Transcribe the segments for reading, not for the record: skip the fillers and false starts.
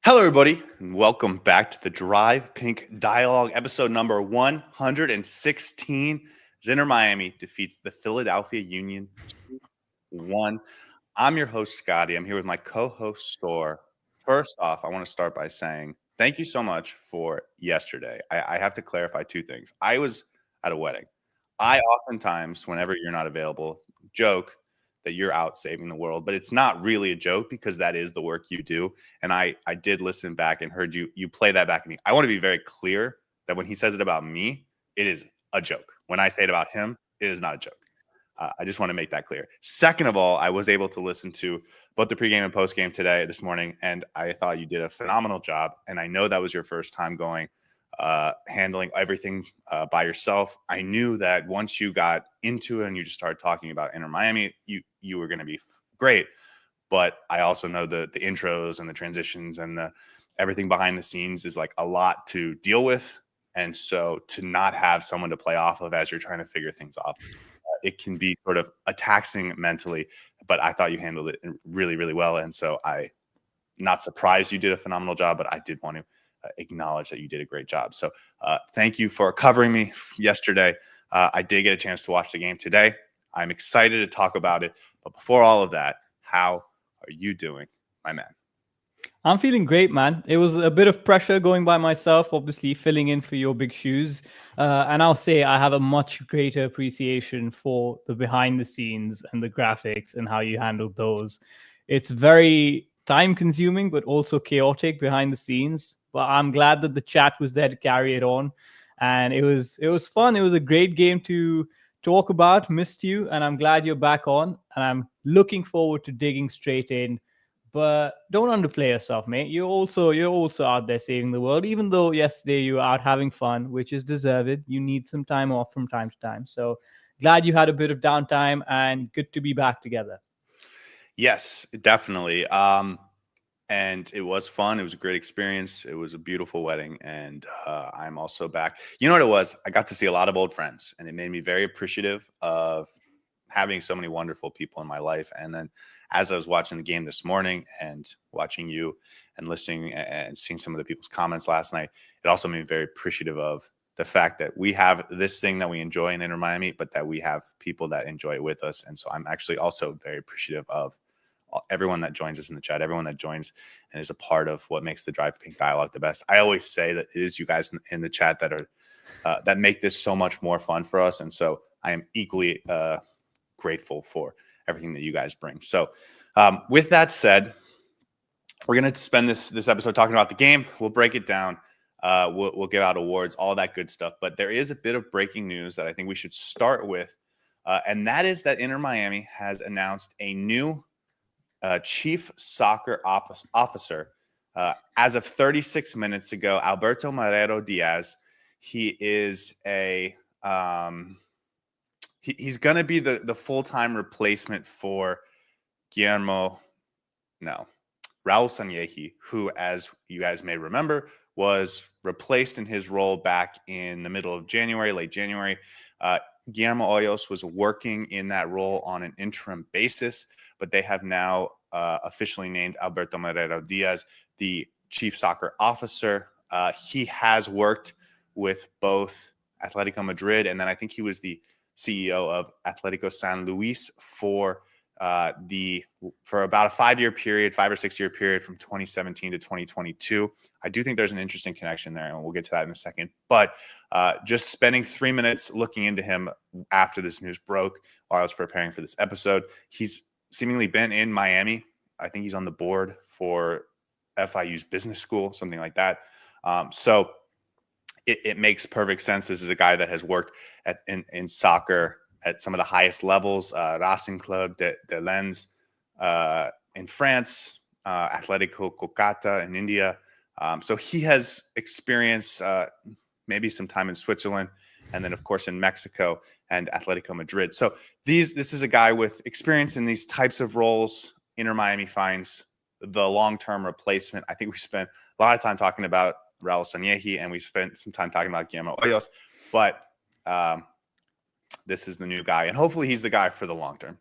Hello, everybody, and welcome back to the Drive Pink Dialogue, episode number 116. Inter Miami defeats the Philadelphia Union 2-1. I'm your host, Scotty. I'm here with my co-host, Saur. First off, I want to start by saying thank you so much for yesterday. I have to clarify two things. I was at a wedding. I oftentimes, whenever you're not available, joke that you're out saving the world, but it's not really a joke because that is the work you do. And I did listen back and heard you play that back at me. I want to be very clear that when he says it about me, it is a joke. When I say it about him, it is not a joke. I just want to make that clear. Second of all, I was able to listen to both the pregame and postgame this morning, and I thought you did a phenomenal job. And I know that was your first time going, handling everything by yourself. I knew that once you got into it and you just started talking about Inter Miami, you were going to be great. But I also know the intros and the transitions and the everything behind the scenes is like a lot to deal with. And so to not have someone to play off of as you're trying to figure things off, it can be sort of taxing mentally. But I thought you handled it really, really well. And so I'm not surprised you did a phenomenal job, but I did want to acknowledge that you did a great job. So thank you for covering me yesterday. I did get a chance to watch the game today. I'm excited to talk about it. But before all of that, how are you doing, my man? I'm feeling great, man. It was a bit of pressure going by myself, obviously filling in for your big shoes. And I'll say I have a much greater appreciation for the behind the scenes and the graphics and how you handled those. It's very time consuming, but also chaotic behind the scenes. But I'm glad that the chat was there to carry it on. And it was fun. It was a great game to talk about. Missed you, and I'm glad you're back on. And I'm looking forward to digging straight in. But don't underplay yourself, mate. You're also out there saving the world. Even though yesterday you were out having fun, which is deserved. You need some time off from time to time. So glad you had a bit of downtime and good to be back together. Yes, definitely. And it was fun. It was a great experience. It was a beautiful wedding. And I'm also back. You know what it was? I got to see a lot of old friends, and it made me very appreciative of having so many wonderful people in my life. And then as I was watching the game this morning and watching you and listening and seeing some of the people's comments last night, it also made me very appreciative of the fact that we have this thing that we enjoy in Inter Miami, but that we have people that enjoy it with us. And so I'm actually also very appreciative of everyone that joins us in the chat, everyone that joins and is a part of what makes the Drive Pink Dialogue the best. I always say that it is you guys in the chat that are that make this so much more fun for us. And so I am equally grateful for everything that you guys bring. So with that said, we're going to spend this episode talking about the game. We'll break it down. We'll give out awards, all that good stuff. But there is a bit of breaking news that I think we should start with. And that is that Inter Miami has announced a new chief soccer officer as of 36 minutes ago. Alberto Marrero Diaz. He is he's going to be the full-time replacement for Raul Sanyehi, who, as you guys may remember, was replaced in his role back in the middle of January, late January. Guillermo Hoyos was working in that role on an interim basis, but they have now officially named Alberto Marrero Diaz the chief soccer officer. He has worked with both Atletico Madrid, and then I think he was the CEO of Atletico San Luis for about a 5 or 6 year period from 2017 to 2022. I do think there's an interesting connection there, and we'll get to that in a second. But just spending 3 minutes looking into him after this news broke while I was preparing for this episode. He's seemingly been in Miami. I think he's on the board for FIU's business school, something like that. So it makes perfect sense. This is a guy that has worked in soccer at some of the highest levels, Racing Club de Lens in France, Atletico Kolkata in India. So he has experience, maybe some time in Switzerland, and then, of course, in Mexico and Atletico Madrid. So this is a guy with experience in these types of roles. Inter Miami finds the long-term replacement. I think we spent a lot of time talking about Raul Sanyehi, and we spent some time talking about Guillermo Hoyos. But this is the new guy, and hopefully he's the guy for the long term.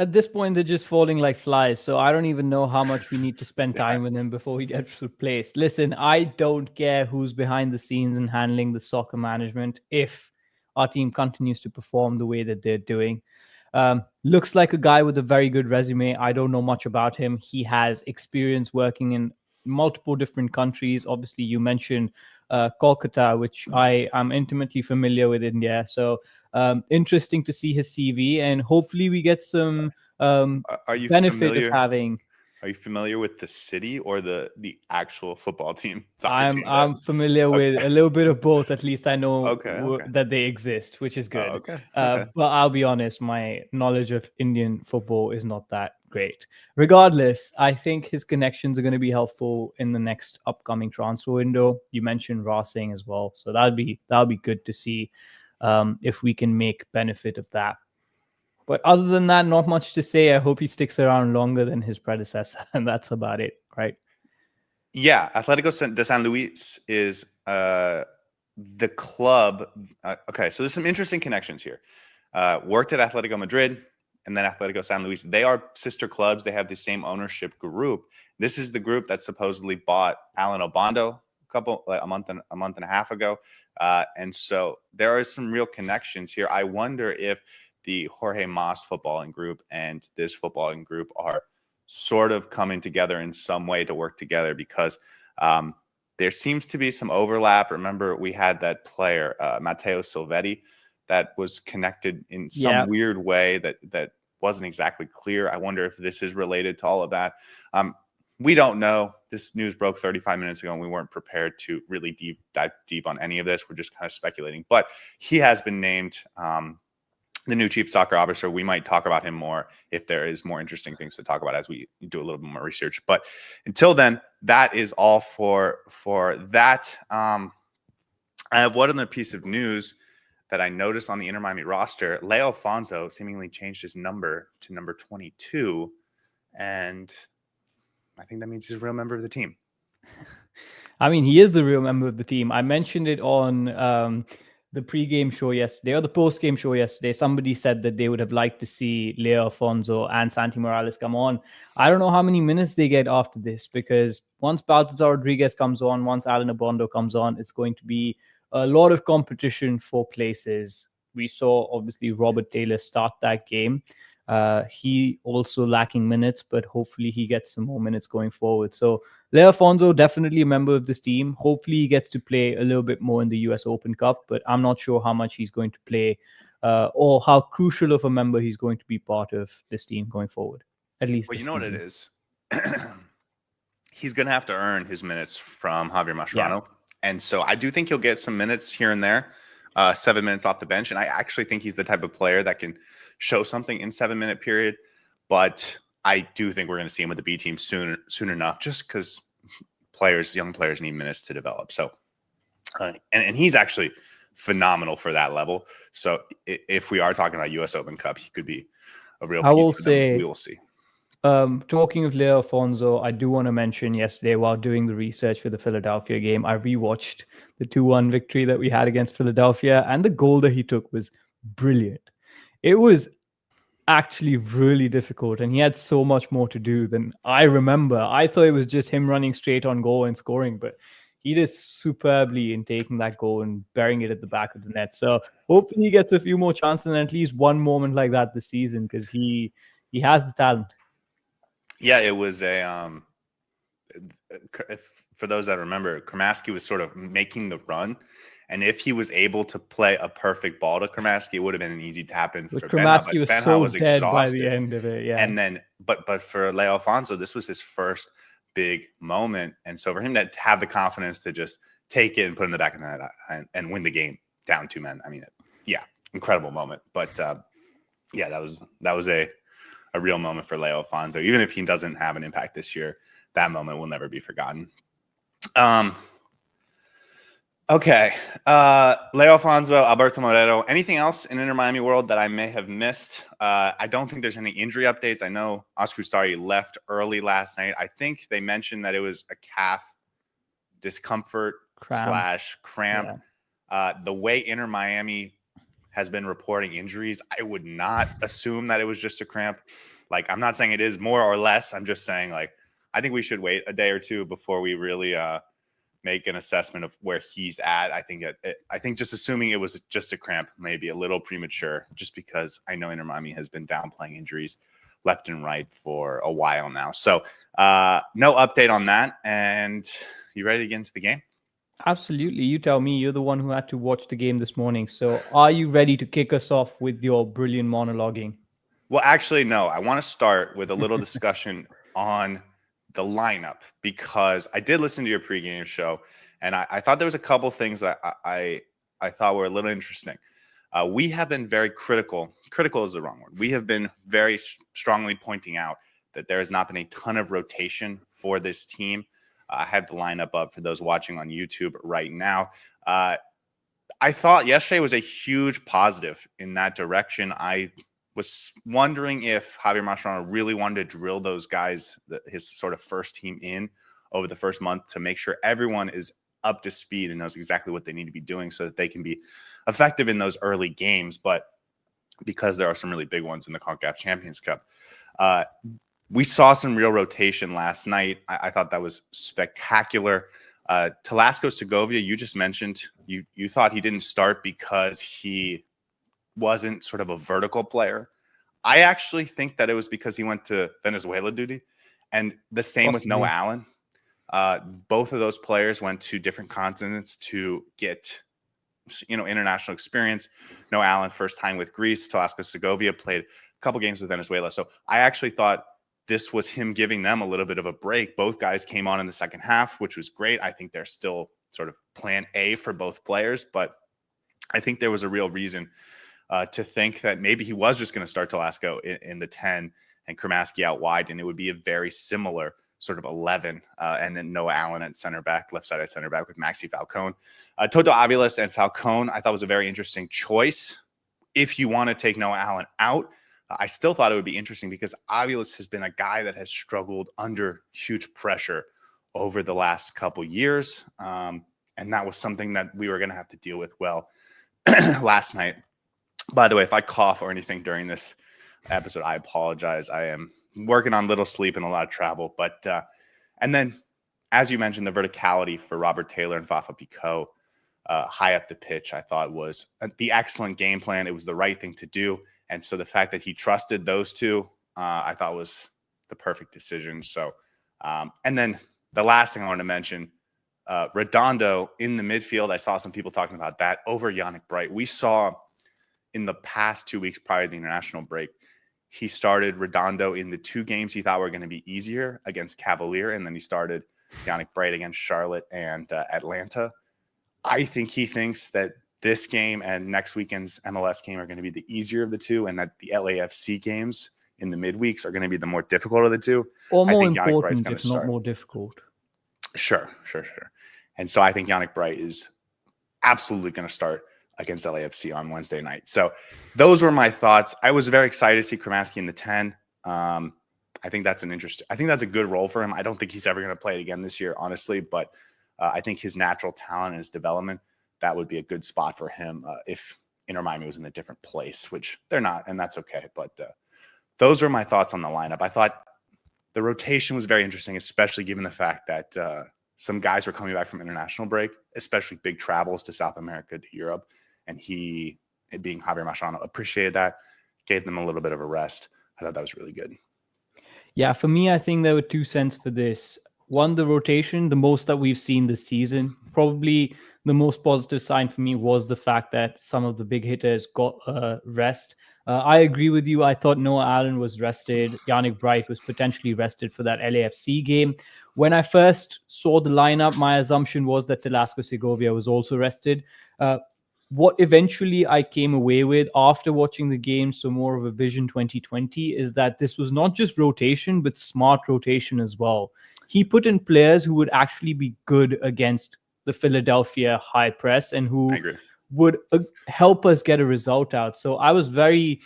At this point, they're just falling like flies. So I don't even know how much we need to spend Yeah. time with him before he gets replaced. Listen, I don't care who's behind the scenes and handling the soccer management if our team continues to perform the way that they're doing. Looks like a guy with a very good resume. I don't know much about him. He has experience working in multiple different countries. Obviously, you mentioned Kolkata, which I am intimately familiar with India. So interesting to see his CV, and hopefully we get some Are you benefit of familiar? having. Are you familiar with the city or the actual football team, soccer I'm team? I'm familiar with a little bit of both. At least I know Okay. that they exist, which is Oh, good. okay. Okay. But I'll be honest, my knowledge of Indian football is not that great. Regardless, I think his connections are going to be helpful in the next upcoming transfer window. You mentioned Ra Singh as well, so that'll be good to see if we can make benefit of that. But other than that, not much to say. I hope he sticks around longer than his predecessor, and that's about it, right? Yeah, Atletico de San Luis is the club. Okay, so there's some interesting connections here. Worked at Atletico Madrid and then Atletico San Luis. They are sister clubs. They have the same ownership group. This is the group that supposedly bought Alan Obando a month and a half ago, and so there are some real connections here. I wonder if the Jorge Mas footballing group and this footballing group are sort of coming together in some way to work together because there seems to be some overlap. Remember, we had that player, Matteo Silvetti, that was connected in some Yeah. weird way that wasn't exactly clear. I wonder if this is related to all of that. We don't know. This news broke 35 minutes ago, and we weren't prepared to really dive deep on any of this. We're just kind of speculating. But he has been named the new chief soccer officer. We might talk about him more if there is more interesting things to talk about as we do a little bit more research. But until then, that is all for that. I have one other piece of news that I noticed on the Inter Miami roster. Leo Afonso seemingly changed his number to number 22, and I think that means he's a real member of the team. I mean, he is the real member of the team. I mentioned it on the pre-game show yesterday or the post-game show yesterday. Somebody said that they would have liked to see Leo Afonso and Santi Morales come on. I don't know how many minutes they get after this because once Baltazar Rodriguez comes on, once Alan Abondo comes on, it's going to be a lot of competition for places. We saw, obviously, Robert Taylor start that game. He also lacking minutes, but hopefully he gets some more minutes going forward. So Leo Afonso, definitely a member of this team. Hopefully he gets to play a little bit more in the US Open Cup, but I'm not sure how much he's going to play or how crucial of a member he's going to be part of this team going forward, at least Well, this you know what it season. is? He's going to have to earn his minutes from Javier Yeah. Mascherano. And so I do think he'll get some minutes here and there, 7 minutes off the bench. And I actually think he's the type of player that can show something in 7 minute period. But I do think we're going to see him with the B team soon enough, just because young players need minutes to develop. So, and he's actually phenomenal for that level. So if we are talking about US Open Cup, he could be a real I piece will for them. say, We will see. talking of Leo Afonso, I do want to mention yesterday while doing the research for the Philadelphia game, I rewatched the 2-1 victory that we had against Philadelphia, and the goal that he took was brilliant. It was actually really difficult, and he had so much more to do than I remember. I thought it was just him running straight on goal and scoring, but he did superbly in taking that goal and burying it at the back of the net. So hopefully he gets a few more chances and at least one moment like that this season because he has the talent. Yeah, it was for those that remember, Cremaschi was sort of making the run. And if he was able to play a perfect ball to Cremaschi, it would have been an easy tap in But for Benha. Cremaschi But was Benha so was dead by the exhausted. end of it. Yeah. And then, but for Leo Afonso, this was his first big moment. And so for him to have the confidence to just take it and put it in the back of the net and win the game down 2 men, I mean, yeah, incredible moment. But yeah, that was a real moment for Leo Afonso. Even if he doesn't have an impact this year, that moment will never be forgotten. Okay. Leo Afonso, Alberto Marrero. Anything else in Inter Miami world that I may have missed? I don't think there's any injury updates. I know Oscar Ustari left early last night. I think they mentioned that it was a calf discomfort / cramp. Yeah. The way Inter Miami has been reporting injuries, I would not assume that it was just a cramp. Like, I'm not saying it is more or less. I'm just saying, like, I think we should wait a day or two before we really make an assessment of where he's at. I think just assuming it was just a cramp may be a little premature, just because I know Inter Miami has been downplaying injuries left and right for a while now. So no update on that. And you ready to get into the game? Absolutely. You tell me. You're the one who had to watch the game this morning. So are you ready to kick us off with your brilliant monologuing? Well, actually, no. I want to start with a little discussion on the lineup, because I did listen to your pregame show, and I thought there was a couple things that I thought were a little interesting. We have been very critical. Critical is the wrong word. We have been very strongly pointing out that there has not been a ton of rotation for this team. I have the lineup up for those watching on YouTube right now. I thought yesterday was a huge positive in that direction. I was wondering if Javier Mascherano really wanted to drill those guys, his sort of first team, in over the first month to make sure everyone is up to speed and knows exactly what they need to be doing so that they can be effective in those early games. But because there are some really big ones in the CONCACAF Champions Cup, we saw some real rotation last night. I thought that was spectacular. Telasco Segovia, you just mentioned, you thought he didn't start because he wasn't sort of a vertical player. I actually think that it was because he went to Venezuela duty, and the same with Noah Allen. Both of those players went to different continents to get, international experience. Noah Allen, first time with Greece. Telasco Segovia played a couple games with Venezuela. So I actually thought this was him giving them a little bit of a break. Both guys came on in the second half, which was great. I think they're still sort of plan A for both players, but I think there was a real reason to think that maybe he was just going to start Telasco in the 10 and Cremaschi out wide, and it would be a very similar sort of 11, and then Noah Allen at center back, left side at center back with Maxi Falcone. Toto Aviles and Falcone, I thought was a very interesting choice. If you want to take Noah Allen out, I still thought it would be interesting because Aviles has been a guy that has struggled under huge pressure over the last couple years, and that was something that we were going to have to deal with last night. By the way, if I cough or anything during this episode, I apologize. I am working on little sleep and a lot of travel. But and then, as you mentioned, the verticality for Robert Taylor and Fafa Picault high up the pitch, I thought was the excellent game plan. It was the right thing to do. And so the fact that he trusted those two, I thought was the perfect decision. So, and then the last thing I want to mention, Redondo in the midfield. I saw some people talking about that over Yannick Bright. We saw in the past 2 weeks prior to the international break, he started Redondo in the two games he thought were going to be easier against Cavalier, and then he started Yannick Bright against Charlotte and Atlanta. I think he thinks that this game and next weekend's MLS game are going to be the easier of the two, and that the LAFC games in the midweeks are going to be the more difficult of the two. Or more important, if not more difficult. Sure. And so I think Yannick Bright is absolutely going to start against LAFC on Wednesday night. So those were my thoughts. I was very excited to see Cremaschi in the 10. I think that's a good role for him. I don't think he's ever going to play it again this year, honestly, but I think his natural talent and his development, that would be a good spot for him if Inter Miami was in a different place, which they're not, and that's okay. But those are my thoughts on the lineup. I thought the rotation was very interesting, especially given the fact that some guys were coming back from international break, especially big travels to South America, to Europe. And he, being Javier Mascherano, appreciated that, gave them a little bit of a rest. I thought that was really good. Yeah, for me, I think there were two cents for this. One, the rotation, the most that we've seen this season. Probably the most positive sign for me was the fact that some of the big hitters got rest. I agree with you. I thought Noah Allen was rested. Yannick Bright was potentially rested for that LAFC game. When I first saw the lineup, my assumption was that Telasco Segovia was also rested. What eventually I came away with after watching the game, so more of a Vision 2020, is that this was not just rotation, but smart rotation as well. He put in players who would actually be good against the Philadelphia high press and who would help us get a result out. So I was very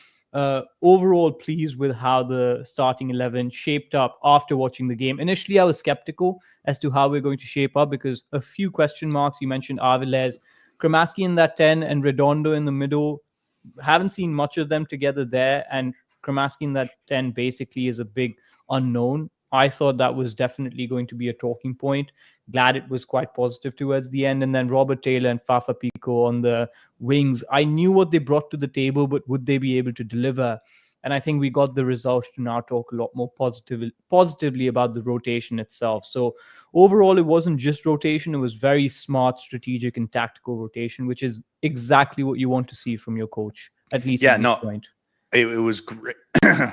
overall pleased with how the starting 11 shaped up after watching the game. Initially, I was skeptical as to how we're going to shape up because a few question marks. You mentioned Aviles, Cremaschi in that 10 and Redondo in the middle. Haven't seen much of them together there. And Cremaschi in that 10 basically is a big unknown. I thought that was definitely going to be a talking point. Glad it was quite positive towards the end. And then Robert Taylor and Fafa Pico on the wings. I knew what they brought to the table, but would they be able to deliver? And I think we got the result to now talk a lot more positively about the rotation itself. So overall, it wasn't just rotation. It was very smart, strategic, and tactical rotation, which is exactly what you want to see from your coach, at least at this point. It was great.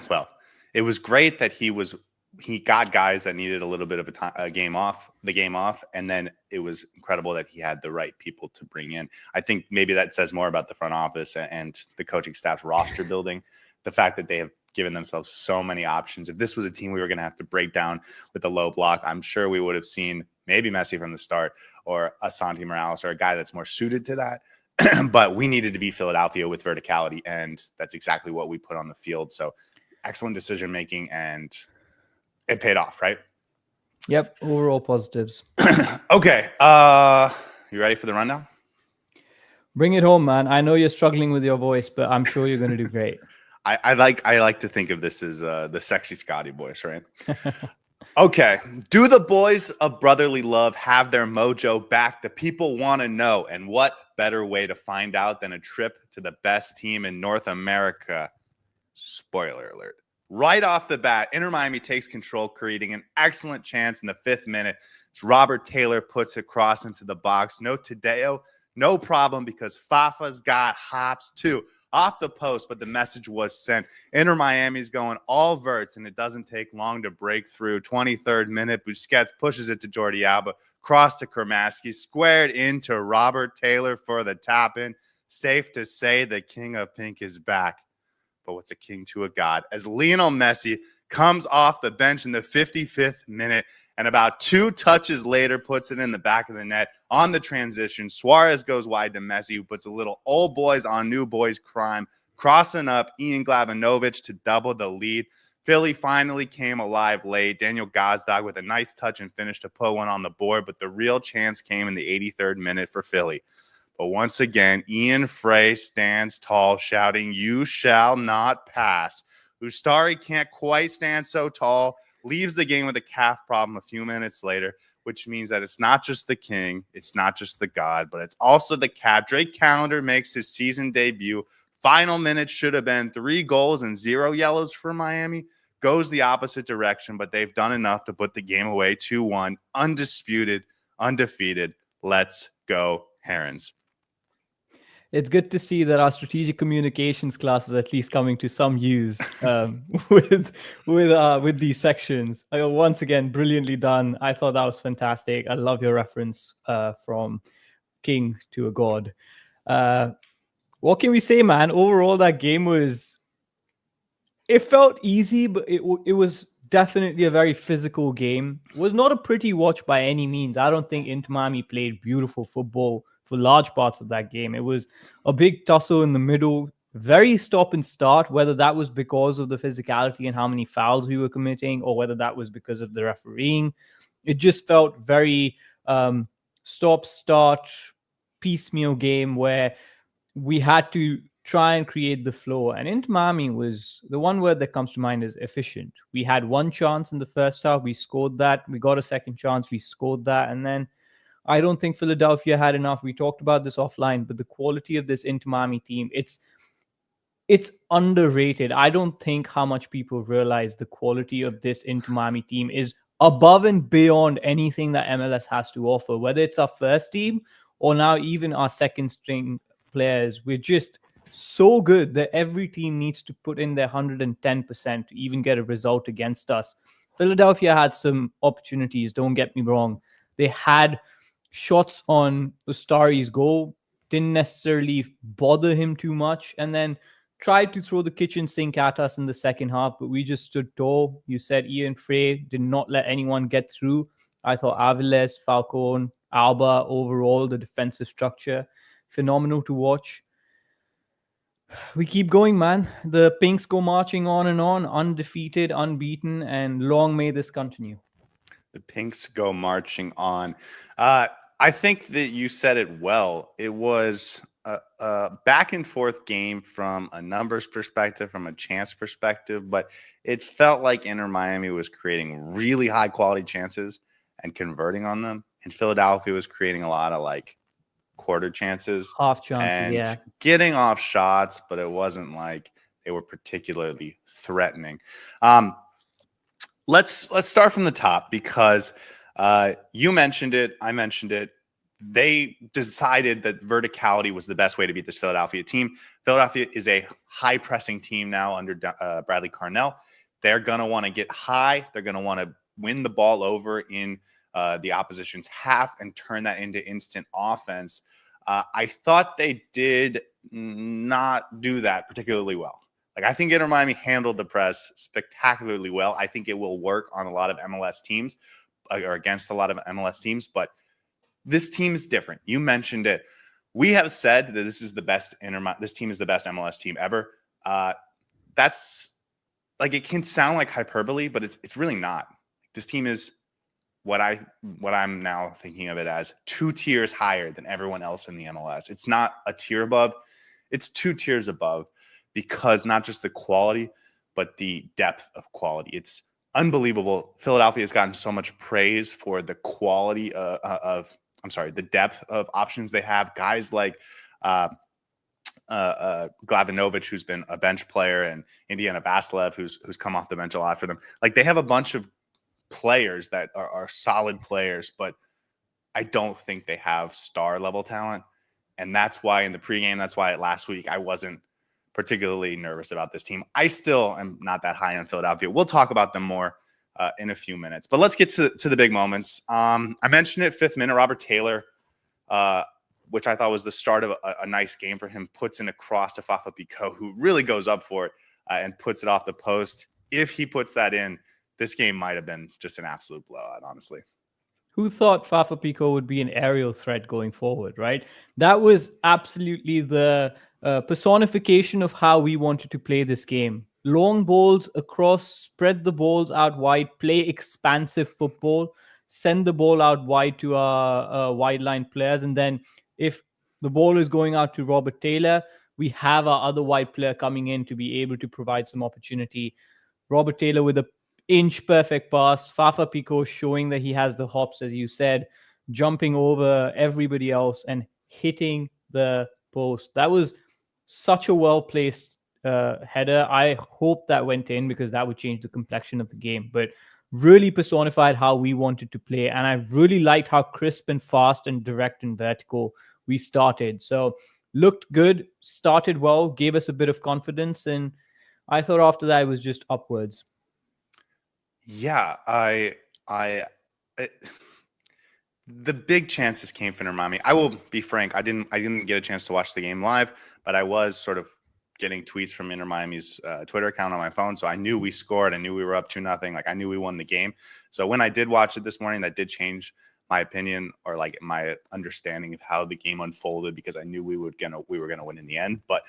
Well, it was great that he got guys that needed a little bit of the game off, and then it was incredible that he had the right people to bring in. I think maybe that says more about the front office and the coaching staff's roster building. The fact that they have given themselves so many options. If this was a team we were going to have to break down with a low block, I'm sure we would have seen maybe Messi from the start or a Santi Morales or a guy that's more suited to that. But we needed to be Philadelphia with verticality, and that's exactly what we put on the field. So excellent decision-making, and it paid off, right? Yep, overall positives. Okay. You ready for the rundown? Bring it home, man. I know you're struggling with your voice, but I'm sure you're going to do great. I like to think of this as the sexy Scotty voice, right? Okay. Do the boys of brotherly love have their mojo back? The people want to know. And what better way to find out than a trip to the best team in North America? Spoiler alert. Right off the bat, Inter Miami takes control, creating an excellent chance in the 5th minute. Robert Taylor puts it cross into the box. No Tadeo, no problem, because Fafa's got hops too. Off the post, but the message was sent. Inter Miami's going all verts, and it doesn't take long to break through. 23rd minute, Busquets pushes it to Jordi Alba, cross to Cremaschi, squared into Robert Taylor for the tap-in. Safe to say the king of pink is back. But what's a king to a god? As Lionel Messi comes off the bench in the 55th minute, and about 2 touches later puts it in the back of the net on the transition. Suarez goes wide to Messi, who puts a little old boys on new boys crime, crossing up Ian Glavinovic to double the lead. Philly finally came alive late. Daniel Gazdag with a nice touch and finish to put one on the board, but the real chance came in the 83rd minute for Philly. But once again, Ian Frey stands tall, shouting, "You shall not pass." Ustari can't quite stand so tall, leaves the game with a calf problem a few minutes later, which means that it's not just the king, it's not just the god, but it's also the cat. Drake Callender makes his season debut. Final minutes should have been 3 goals and 0 yellows for Miami. Goes the opposite direction, but they've done enough to put the game away 2-1. Undisputed, undefeated. Let's go, Herons. It's good to see that our strategic communications class is at least coming to some use with these sections. Once again, brilliantly done. I thought that was fantastic. I love your reference from king to a god. What can we say, man? Overall, that game it felt easy, but it was definitely a very physical game. It was not a pretty watch by any means. I don't think Inter Miami played beautiful football for large parts of that game. It was a big tussle in the middle, very stop and start, whether that was because of the physicality and how many fouls we were committing, or whether that was because of the refereeing. It just felt very stop, start, piecemeal game where we had to try and create the flow. And Inter Miami was, the one word that comes to mind is efficient. We had 1 chance in the first half. We scored that. We got a second chance. We scored that. And then I don't think Philadelphia had enough. We talked about this offline, but the quality of this Inter Miami team, it's underrated. I don't think how much people realize the quality of this Inter Miami team is above and beyond anything that MLS has to offer, whether it's our first team or now even our second string players. We're just so good that every team needs to put in their 110% to even get a result against us. Philadelphia had some opportunities, don't get me wrong. They had shots on Ustari's goal, didn't necessarily bother him too much, and then tried to throw the kitchen sink at us in the second half, but we just stood tall. You said Ian Frey did not let anyone get through. I thought Aviles, Falcone, Alba, overall, the defensive structure, phenomenal to watch. We keep going, man. The Pinks go marching on and on, undefeated, unbeaten, and long may this continue. The Pinks go marching on. I think that you said it well. It was a back and forth game from a numbers perspective, from a chance perspective, but it felt like Inter Miami was creating really high quality chances and converting on them, and Philadelphia was creating a lot of like quarter chances Half chances, and yeah. getting off shots, but it wasn't like they were particularly threatening. Let's start from the top because you mentioned it, I mentioned it. They decided that verticality was the best way to beat this Philadelphia team. Philadelphia is a high pressing team now under Bradley Carnell. They're going to want to get high. They're going to want to win the ball over in the opposition's half and turn that into instant offense. I thought they did not do that particularly well. Like, I think Inter Miami handled the press spectacularly well. I think it will work on a lot of MLS teams or against a lot of MLS teams, but this team is different. You mentioned it. We have said that this is the best this team is the best MLS team ever. That's like, it can sound like hyperbole, but it's really not. This team is what I'm now thinking of it as 2 tiers higher than everyone else in the MLS. It's not a tier above, it's 2 tiers above, because not just the quality, but the depth of quality. It's unbelievable. Philadelphia has gotten so much praise for the quality the depth of options they have. Guys like Glavinovic, who's been a bench player, and Indiana Vasilev, who's come off the bench a lot for them. Like, they have a bunch of players that are solid players, but I don't think they have star level talent. And that's why in the pregame, that's why last week I wasn't particularly nervous about this team. I still am not that high on Philadelphia. We'll talk about them more in a few minutes, but let's get to the big moments. I mentioned it, 5th minute, Robert Taylor, which I thought was the start of a nice game for him, puts in a cross to Fafa Picault, who really goes up for it and puts it off the post. If he puts that in, this game might have been just an absolute blowout, honestly. Who thought Fafa Picault would be an aerial threat going forward, right? That was absolutely the personification of how we wanted to play this game. Long balls across, spread the balls out wide, play expansive football, send the ball out wide to our wide line players. And then if the ball is going out to Robert Taylor, we have our other wide player coming in to be able to provide some opportunity. Robert Taylor with a inch perfect pass, Fafa Picault showing that he has the hops, as you said, jumping over everybody else and hitting the post. That was such a well-placed header. I hope that went in, because that would change the complexion of the game, but really personified how we wanted to play. And I really liked how crisp and fast and direct and vertical we started. So looked good, started well, gave us a bit of confidence, and I thought after that it was just upwards. Yeah, the big chances came from Miami. I will be frank, I didn't get a chance to watch the game live, but I was sort of getting tweets from Inter Miami's Twitter account on my phone, so I knew we scored. I knew we were up 2-0. Like, I knew we won the game. So when I did watch it this morning, that did change my opinion, or like my understanding of how the game unfolded, because I knew we were gonna win in the end. But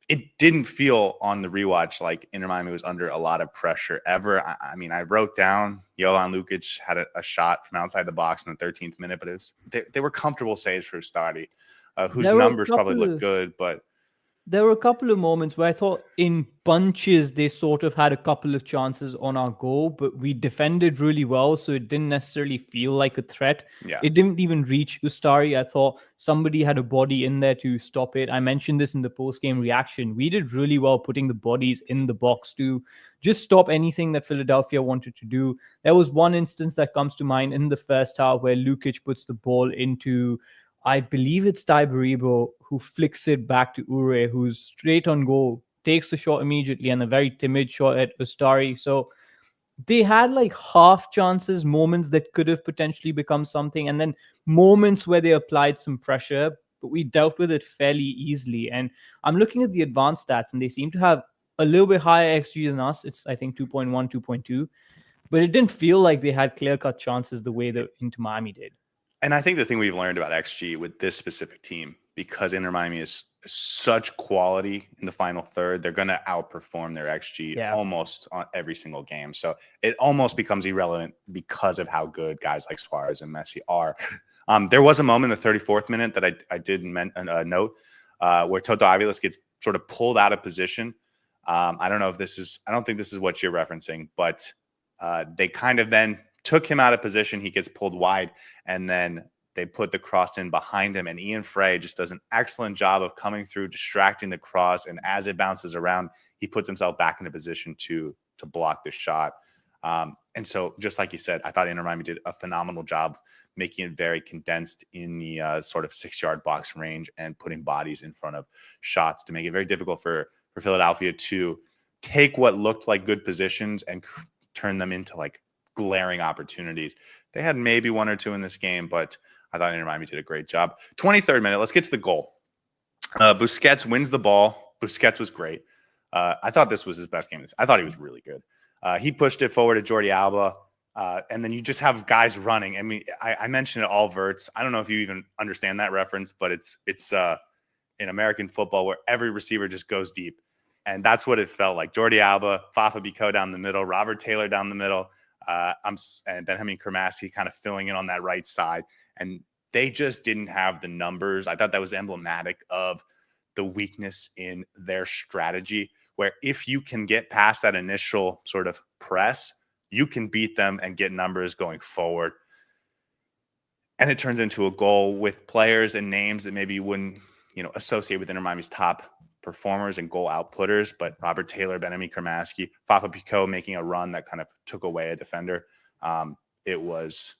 it didn't feel on the rewatch like Inter Miami was under a lot of pressure ever. I mean, I wrote down Jovan Lukic had a shot from outside the box in the 13th minute, but it was they were comfortable saves for Scotty, whose numbers probably look good, but there were a couple of moments where I thought in bunches they sort of had a couple of chances on our goal, but we defended really well, so it didn't necessarily feel like a threat. Yeah. It didn't even reach Ustari. I thought somebody had a body in there to stop it. I mentioned this in the post-game reaction. We did really well putting the bodies in the box to just stop anything that Philadelphia wanted to do. There was one instance that comes to mind in the first half where Lukic puts the ball into, I believe it's Tyberibo, who flicks it back to Ure, who's straight on goal, takes the shot immediately, and a very timid shot at Ustari. So they had like half chances, moments that could have potentially become something, and then moments where they applied some pressure, but we dealt with it fairly easily. And I'm looking at the advanced stats, and they seem to have a little bit higher XG than us. It's, I think, 2.1, 2.2. But it didn't feel like they had clear-cut chances the way that Inter Miami did. And I think the thing we've learned about XG with this specific team, because Inter Miami is such quality in the final third, they're going to outperform their XG almost on every single game. So it almost becomes irrelevant because of how good guys like Suarez and Messi are. There was a moment in the 34th minute that I did note where Toto Aviles gets sort of pulled out of position. I don't think this is what you're referencing, but they kind of then took him out of position. He gets pulled wide, and then they put the cross in behind him. And Ian Frey just does an excellent job of coming through, distracting the cross. And as it bounces around, he puts himself back into position to block the shot. And so, just like you said, I thought Inter Miami did a phenomenal job making it very condensed in the sort of 6-yard box range and putting bodies in front of shots to make it very difficult for Philadelphia to take what looked like good positions and turn them into like glaring opportunities. They had maybe one or two in this game, but I thought Inter Miami did a great job. 23rd minute, let's get to the goal. Busquets wins the ball. Busquets was great. I thought this was his best game. I thought he was really good. He pushed it forward to Jordi Alba, and then you just have guys running. I mean, I mentioned it all verts. I don't know if you even understand that reference, but it's in American football where every receiver just goes deep. And that's what it felt like. Jordi Alba, Fafa Bicot down the middle, Robert Taylor down the middle, and Benjamin Cremaschi kind of filling in on that right side. And they just didn't have the numbers. I thought that was emblematic of the weakness in their strategy, where if you can get past that initial sort of press, you can beat them and get numbers going forward. And it turns into a goal with players and names that maybe you wouldn't, associate with Inter Miami's top performers and goal outputters, but Robert Taylor, Benjamin Cremaschi, Fafa Bicot making a run that kind of took away a defender. It was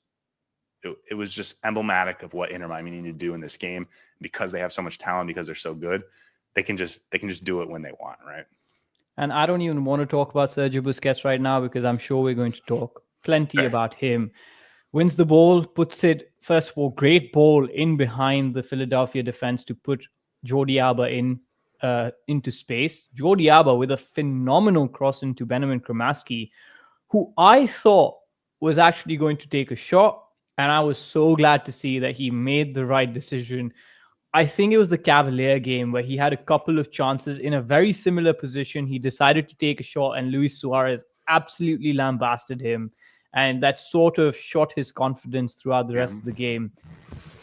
just emblematic of what Inter Miami needed to do in this game. Because they have so much talent, because they're so good, they can just do it when they want, right? And I don't even want to talk about Sergio Busquets right now because I'm sure we're going to talk plenty about him. Wins the ball, puts it, first of all, great ball in behind the Philadelphia defense to put Jordi Alba into space. Jordi Alba with a phenomenal cross into Benjamin Cremaschi, who I thought was actually going to take a shot. And I was so glad to see that he made the right decision. I think it was the Cavalier game where he had a couple of chances in a very similar position. He decided to take a shot and Luis Suarez absolutely lambasted him. And that sort of shot his confidence throughout the rest of the game.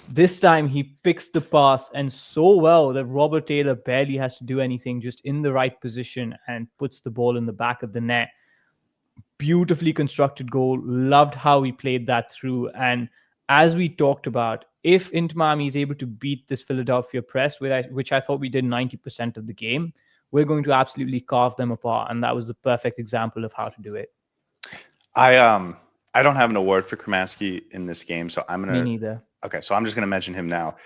This time he picks the pass and so well that Robert Taylor barely has to do anything, just in the right position and puts the ball in the back of the net. Beautifully constructed goal. Loved how he played that through. And as we talked about, if Inter Miami is able to beat this Philadelphia press, which I thought we did 90% of the game, we're going to absolutely carve them apart. And that was the perfect example of how to do it. I don't have an award for Cremaschi in this game, so I'm gonna. Me neither. Okay, so I'm just gonna mention him now.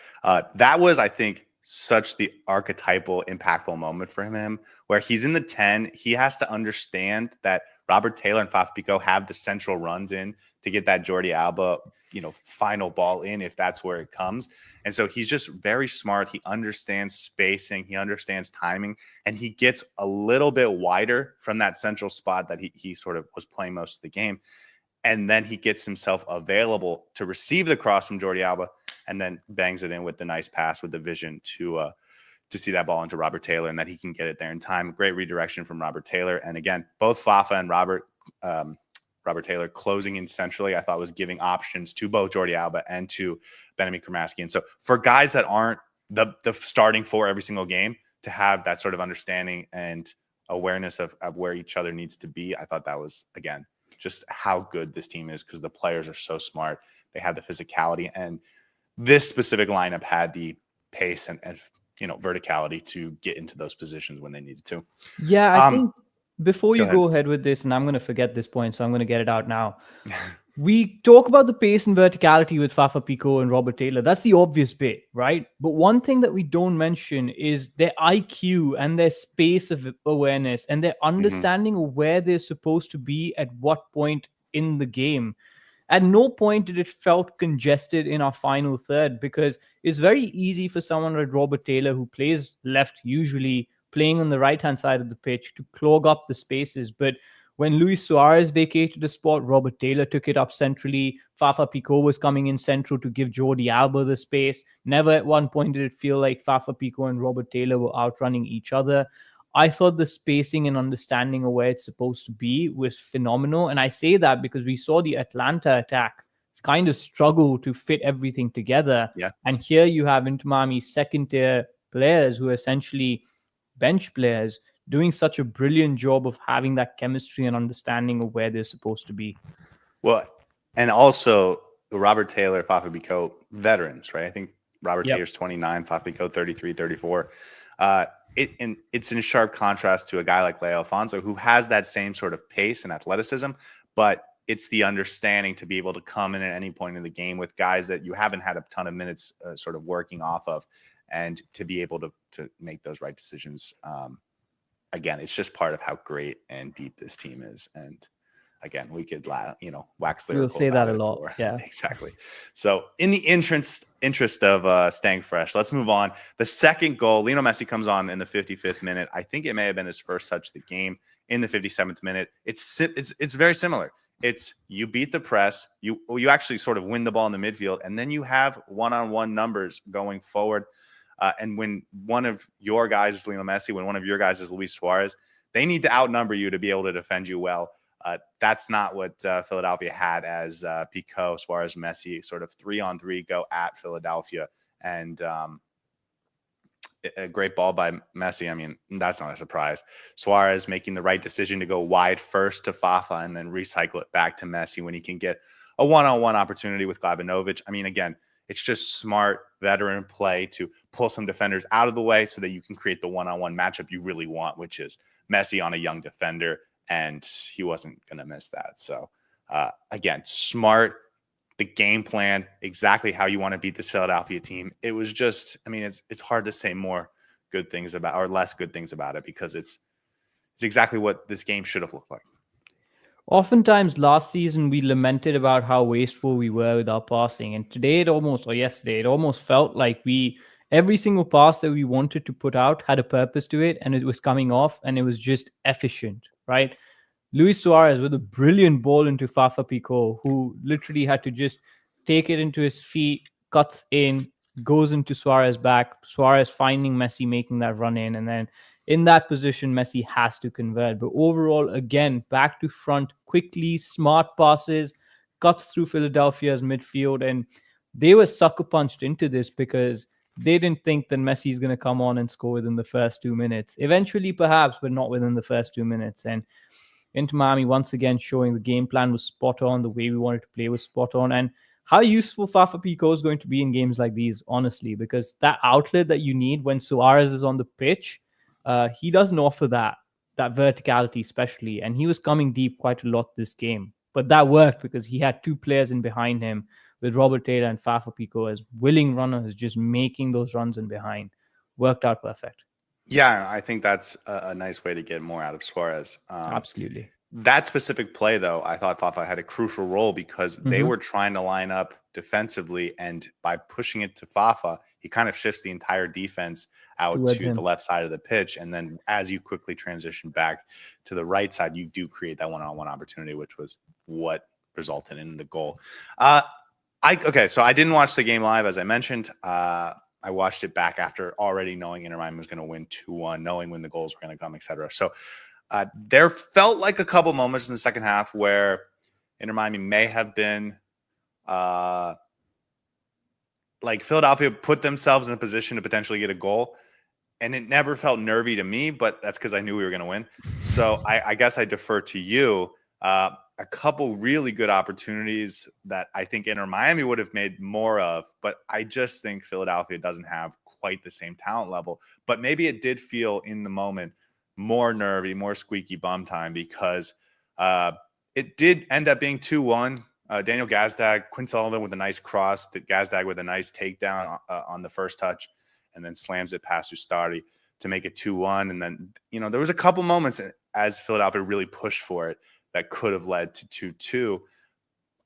That was, I think, such the archetypal, impactful moment for him, where he's in the 10. He has to understand that Robert Taylor and Fafa Bicot have the central runs in to get that Jordi Alba, final ball in if that's where it comes. And so he's just very smart. He understands spacing. He understands timing. And he gets a little bit wider from that central spot that he sort of was playing most of the game. And then he gets himself available to receive the cross from Jordi Alba and then bangs it in with the nice pass with the vision to see that ball into Robert Taylor and that he can get it there in time. Great redirection from Robert Taylor. And again, both Fafa and Robert Taylor closing in centrally, I thought was giving options to both Jordi Alba and to Benjamin Cremaschi. And so for guys that aren't the starting for every single game, to have that sort of understanding and awareness of where each other needs to be, I thought that was, again, just how good this team is because the players are so smart. They have the physicality, and this specific lineup had the pace and verticality to get into those positions when they needed to. Yeah, I think before you go ahead with this, and I'm going to forget this point, so I'm going to get it out now. We talk about the pace and verticality with Fafa Bicot and Robert Taylor. That's the obvious bit, right? But one thing that we don't mention is their IQ and their space of awareness and their understanding of where they're supposed to be at what point in the game. At no point did it felt congested in our final third, because it's very easy for someone like Robert Taylor, who plays left usually, playing on the right-hand side of the pitch, to clog up the spaces. But when Luis Suarez vacated the spot, Robert Taylor took it up centrally. Fafa Bicot was coming in central to give Jordi Alba the space. Never at one point did it feel like Fafa Bicot and Robert Taylor were outrunning each other. I thought the spacing and understanding of where it's supposed to be was phenomenal. And I say that because we saw the Atlanta attack kind of struggle to fit everything together. Yeah. And here you have Inter Miami's second tier players who are essentially bench players doing such a brilliant job of having that chemistry and understanding of where they're supposed to be. Well, and also Robert Taylor, Fafa Biko, veterans, right? I think Robert Taylor's 29, Fafa Biko 33, 34. It's in sharp contrast to a guy like Leo Afonso, who has that same sort of pace and athleticism, but it's the understanding to be able to come in at any point in the game with guys that you haven't had a ton of minutes sort of working off of, and to be able to make those right decisions. Again, it's just part of how great and deep this team is. And again, we could, wax lyrical. We'll say that a lot. Yeah, exactly. So in the interest of staying fresh, let's move on. The second goal, Lionel Messi comes on in the 55th minute. I think it may have been his first touch of the game in the 57th minute. It's very similar. It's you beat the press, you actually sort of win the ball in the midfield, and then you have one-on-one numbers going forward. And when one of your guys is Lionel Messi, when one of your guys is Luis Suarez, they need to outnumber you to be able to defend you well. That's not what Philadelphia had as Pico, Suarez, Messi, sort of 3-on-3 go at Philadelphia. And a great ball by Messi. I mean, that's not a surprise. Suarez making the right decision to go wide first to Fafa and then recycle it back to Messi when he can get a one-on-one opportunity with Glavinovic. I mean, again, it's just smart veteran play to pull some defenders out of the way so that you can create the one-on-one matchup you really want, which is Messi on a young defender. And he wasn't going to miss that. So, again, smart, the game plan, exactly how you want to beat this Philadelphia team. It was just, I mean, it's hard to say more good things about or less good things about it because it's exactly what this game should have looked like. Oftentimes last season we lamented about how wasteful we were with our passing, and yesterday it almost felt like every single pass that we wanted to put out had a purpose to it, and it was coming off, and it was just efficient, right? Luis Suarez with a brilliant ball into Fafa Pico, who literally had to just take it into his feet, cuts in, goes into Suarez back. Suarez finding Messi, making that run in, and then in that position, Messi has to convert. But overall, again, back to front, quickly, smart passes, cuts through Philadelphia's midfield, and they were sucker punched into this because they didn't think that Messi is going to come on and score within the first 2 minutes. Eventually, perhaps, but not within the first 2 minutes. And Inter Miami once again showing the game plan was spot on, the way we wanted to play was spot on, and how useful Fafa Pico is going to be in games like these, honestly, because that outlet that you need when Suarez is on the pitch, he doesn't offer that verticality, especially, and he was coming deep quite a lot this game. But that worked because he had two players in behind him with Robert Taylor and Fafa Pico as willing runners, just making those runs in behind. Worked out perfect. Yeah, I think that's a nice way to get more out of Suarez. Absolutely. That specific play, though, I thought Fafa had a crucial role because they were trying to line up defensively, and by pushing it to Fafa, he kind of shifts the entire defense out to the left side of the pitch. And then as you quickly transition back to the right side, you do create that one-on-one opportunity, which was what resulted in the goal. So I didn't watch the game live, as I mentioned. I watched it back after already knowing Inter Miami was going to win 2-1, knowing when the goals were going to come, etc. So there felt like a couple moments in the second half where Inter Miami may have been like Philadelphia put themselves in a position to potentially get a goal. And it never felt nervy to me, but that's because I knew we were going to win. So I guess I defer to you. A couple really good opportunities that I think Inter Miami would have made more of, but I just think Philadelphia doesn't have quite the same talent level. But maybe it did feel in the moment more nervy, more squeaky bum time because it did end up being 2-1. Daniel Gazdag, Quinn Sullivan with a nice cross, Gazdag with a nice takedown on the first touch, and then slams it past Ustari to make it 2-1. And then, there was a couple moments as Philadelphia really pushed for it that could have led to 2-2.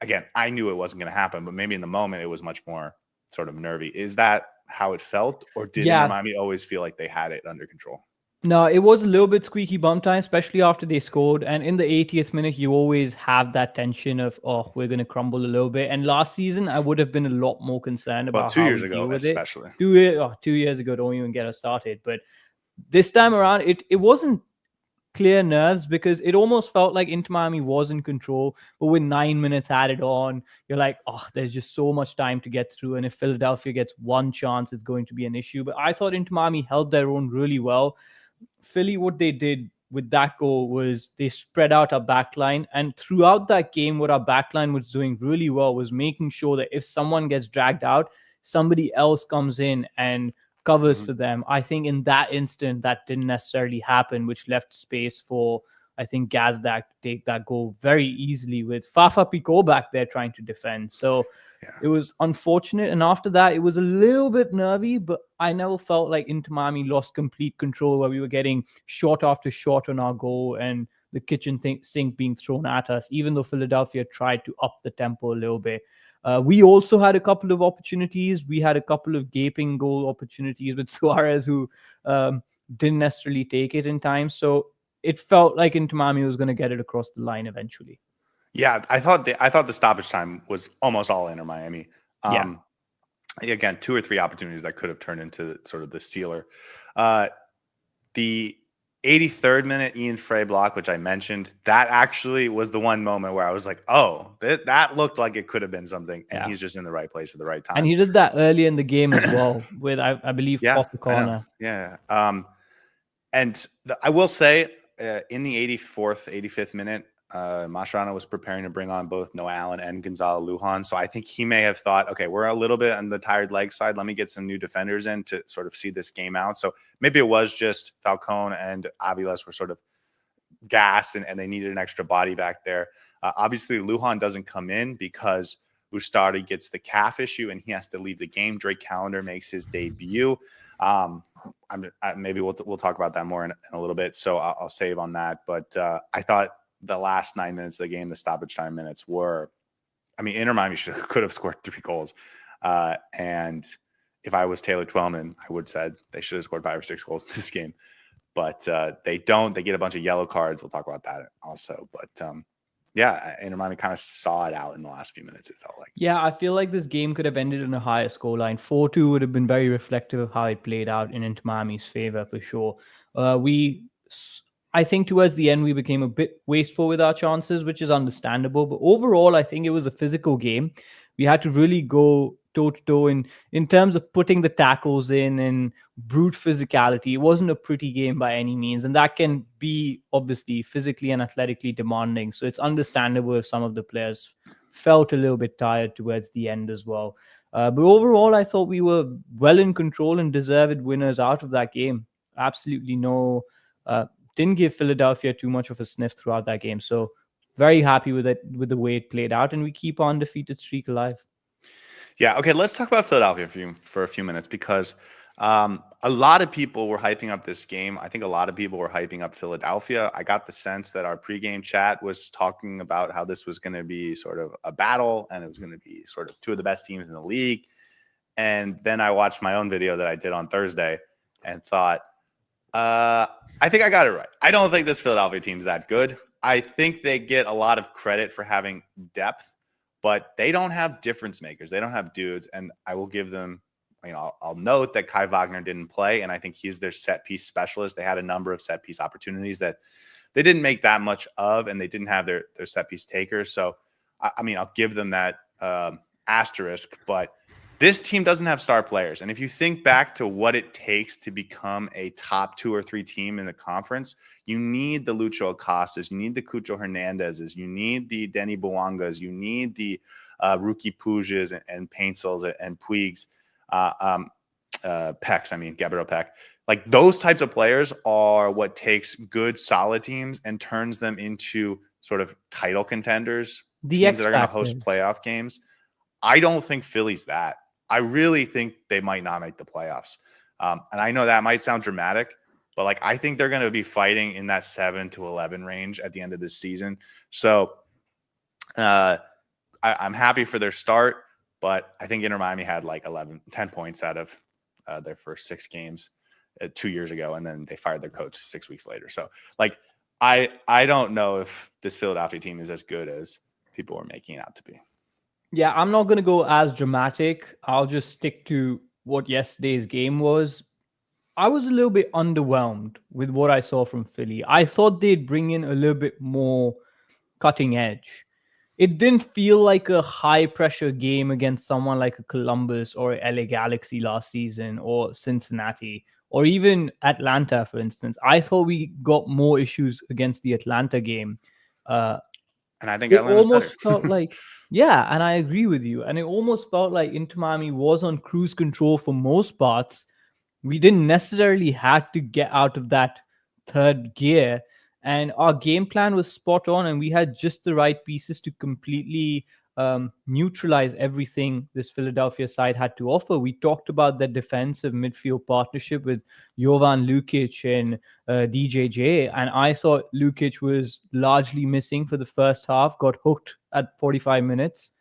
Again, I knew it wasn't going to happen, but maybe in the moment it was much more sort of nervy. Is that how it felt? Or did Inter Miami always feel like they had it under control? No, it was a little bit squeaky bum time, especially after they scored. And in the 80th minute, you always have that tension of, we're going to crumble a little bit. And last season, I would have been a lot more concerned about 2 years ago, especially. 2 years ago, don't even get us started. But this time around, it wasn't clear nerves because it almost felt like Inter Miami was in control, but with 9 minutes added on, you're like, oh, there's just so much time to get through. And if Philadelphia gets one chance, it's going to be an issue. But I thought Inter Miami held their own really well. Philly, what they did with that goal was they spread out our backline. And throughout that game, what our backline was doing really well was making sure that if someone gets dragged out, somebody else comes in and covers for them. I think in that instant, that didn't necessarily happen, which left space for, I think, Gazdak to take that goal very easily with Fafa Pico back there trying to defend. So it was unfortunate. And after that, it was a little bit nervy, but I never felt like Inter Miami lost complete control where we were getting shot after shot on our goal and the kitchen sink being thrown at us, even though Philadelphia tried to up the tempo a little bit. We also had a couple of opportunities. We had a couple of gaping goal opportunities with Suarez, who didn't necessarily take it in time. So it felt like Inter Miami was going to get it across the line eventually. Yeah, I thought the stoppage time was almost all Inter Miami. Again, 2 or 3 opportunities that could have turned into sort of the sealer. The 83rd minute Ian Frey block, which I mentioned, that actually was the one moment where I was like, oh, that looked like it could have been something. And he's just in the right place at the right time. And he did that early in the game as well with, I believe, off the corner. I will say in the 85th minute, Mascherano was preparing to bring on both Noah Allen and Gonzalo Lujan. So I think he may have thought, okay, we're a little bit on the tired leg side. Let me get some new defenders in to sort of see this game out. So maybe it was just Falcone and Aviles were sort of gassed and they needed an extra body back there. Obviously, Lujan doesn't come in because Ustari gets the calf issue and he has to leave the game. Drake Callender makes his debut. Maybe we'll talk about that more in a little bit. So I'll save on that. But I thought the last 9 minutes of the game, the stoppage time minutes were, Inter Miami could have scored 3 goals. And if I was Taylor Twellman, I would have said they should have scored 5 or 6 goals in this game. But they don't. They get a bunch of yellow cards. We'll talk about that also. But Inter Miami kind of saw it out in the last few minutes, it felt like. Yeah, I feel like this game could have ended on a higher scoreline. 4-2 would have been very reflective of how it played out in Inter Miami's favor for sure. I think towards the end, we became a bit wasteful with our chances, which is understandable. But overall, I think it was a physical game. We had to really go toe-to-toe in terms of putting the tackles in and brute physicality. It wasn't a pretty game by any means. And that can be, obviously, physically and athletically demanding. So it's understandable if some of the players felt a little bit tired towards the end as well. But overall, I thought we were well in control and deserved winners out of that game. Absolutely no... didn't give Philadelphia too much of a sniff throughout that game. So very happy with it, with the way it played out, and we keep our undefeated streak alive. Yeah, okay, let's talk about Philadelphia for a few minutes because a lot of people were hyping up this game. I think a lot of people were hyping up Philadelphia. I got the sense that our pregame chat was talking about how this was going to be sort of a battle and it was going to be sort of 2 of the best teams in the league. And then I watched my own video that I did on Thursday and thought, I think I got it right. I don't think this Philadelphia team's that good. I think they get a lot of credit for having depth, but they don't have difference makers. They don't have dudes. And I will give them, I'll note that Kai Wagner didn't play, and I think he's their set piece specialist. They had a number of set piece opportunities that they didn't make that much of, and they didn't have their set piece takers. So, I'll give them that asterisk, but this team doesn't have star players. And if you think back to what it takes to become a top 2 or 3 team in the conference, you need the Lucho Acostas, you need the Cucho Hernandezes, you need the Denny Buangas, you need the Ruki Pujas and Paintsels and Puigs, Pecks, Gabriel Peck. Like those types of players are what takes good, solid teams and turns them into sort of title contenders, teams that are going to host playoff games. I don't think Philly's that. I really think they might not make the playoffs. And I know that might sound dramatic, but I think they're going to be fighting in that 7 to 11 range at the end of this season. So I'm happy for their start, but I think Inter Miami had 10 points out of their first 6 games 2 years ago, and then they fired their coach 6 weeks later. So I don't know if this Philadelphia team is as good as people are making it out to be. Yeah, I'm not going to go as dramatic. I'll just stick to what yesterday's game was. I was a little bit underwhelmed with what I saw from Philly. I thought they'd bring in a little bit more cutting edge. It didn't feel like a high pressure game against someone like a Columbus or LA Galaxy last season, or Cincinnati, or even Atlanta, for instance. I thought we got more issues against the Atlanta game. Uh, And I think it Atlanta's better. almost felt like, yeah, and I agree with you. And it almost felt like Inter Miami was on cruise control for most parts. We didn't necessarily have to get out of that third gear, and our game plan was spot on, and we had just the right pieces to completely neutralize everything this Philadelphia side had to offer. We talked about the defensive midfield partnership with Jovan Lukic and DJJ, and I thought Lukic was largely missing for the first half, got hooked at 45 minutes.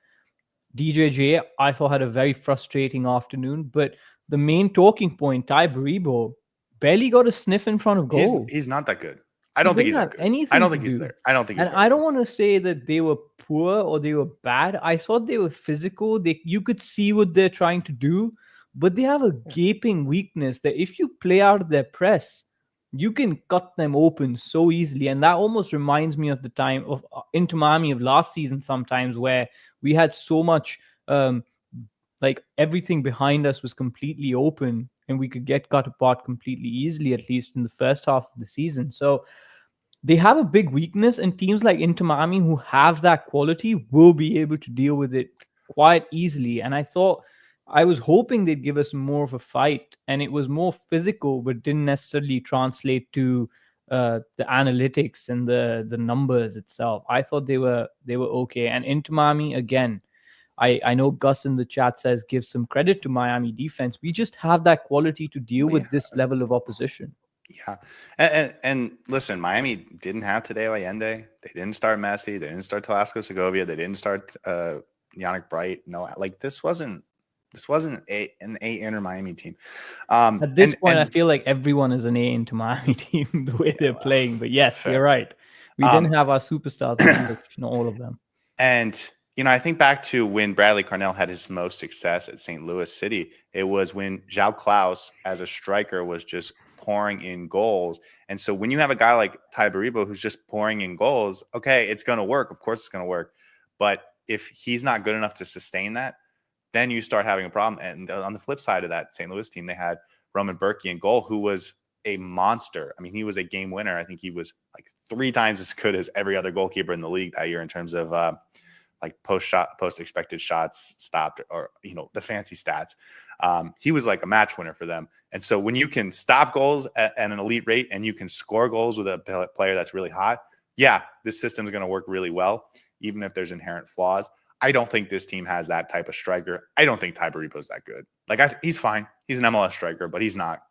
DJJ, I thought, had a very frustrating afternoon, but the main talking point, Ty Baribo, barely got a sniff in front of goal. He's not that good. I He don't think didn't he's that have good. anything I don't to think he's do. there. I don't think he's And very I don't good. want to say that they were poor or they were bad. I thought they were physical. You could see what they're trying to do, but they have a gaping weakness that if you play out of their press, you can cut them open so easily. And that almost reminds me of the time of Inter Miami of last season sometimes, where we had so much like everything behind us was completely open and we could get cut apart completely easily, at least in the first half of the season. So they have a big weakness, and teams like Inter Miami who have that quality will be able to deal with it quite easily. And I was hoping they'd give us more of a fight, and it was more physical, but didn't necessarily translate to the analytics and the numbers itself. I thought they were okay. And Inter Miami, again, I know Gus in the chat says give some credit to Miami defense. We just have that quality to deal with this level of opposition. Yeah. And listen, Miami didn't have Tadeo Allende. They didn't start Messi. They didn't start Telasco Segovia. They didn't start Yannick Bright. No, like this wasn't an A Inter Miami team. At this point, I feel like everyone is an A into Miami team the way they're playing. But yes, fair. You're right. We didn't have our superstars on the pitch, not all of them. And I think back to when Bradley Carnell had his most success at St. Louis City. It was when João Klaus, as a striker, was just pouring in goals. And so when you have a guy like Ty Baribo who's just pouring in goals, okay, it's going to work. Of course it's going to work. But if he's not good enough to sustain that, then you start having a problem. And on the flip side of that St. Louis team, they had Roman Berkey in goal, who was a monster. I mean, he was a game winner. I think he was like 3 times as good as every other goalkeeper in the league that year in terms of like post expected shots stopped, or the fancy stats. He was like a match winner for them. And so when you can stop goals at an elite rate and you can score goals with a player that's really hot, yeah, this system is going to work really well, even if there's inherent flaws. I don't think this team has that type of striker. I don't think Ty Baribo's that good. Like he's fine. He's an MLS striker, but he's not.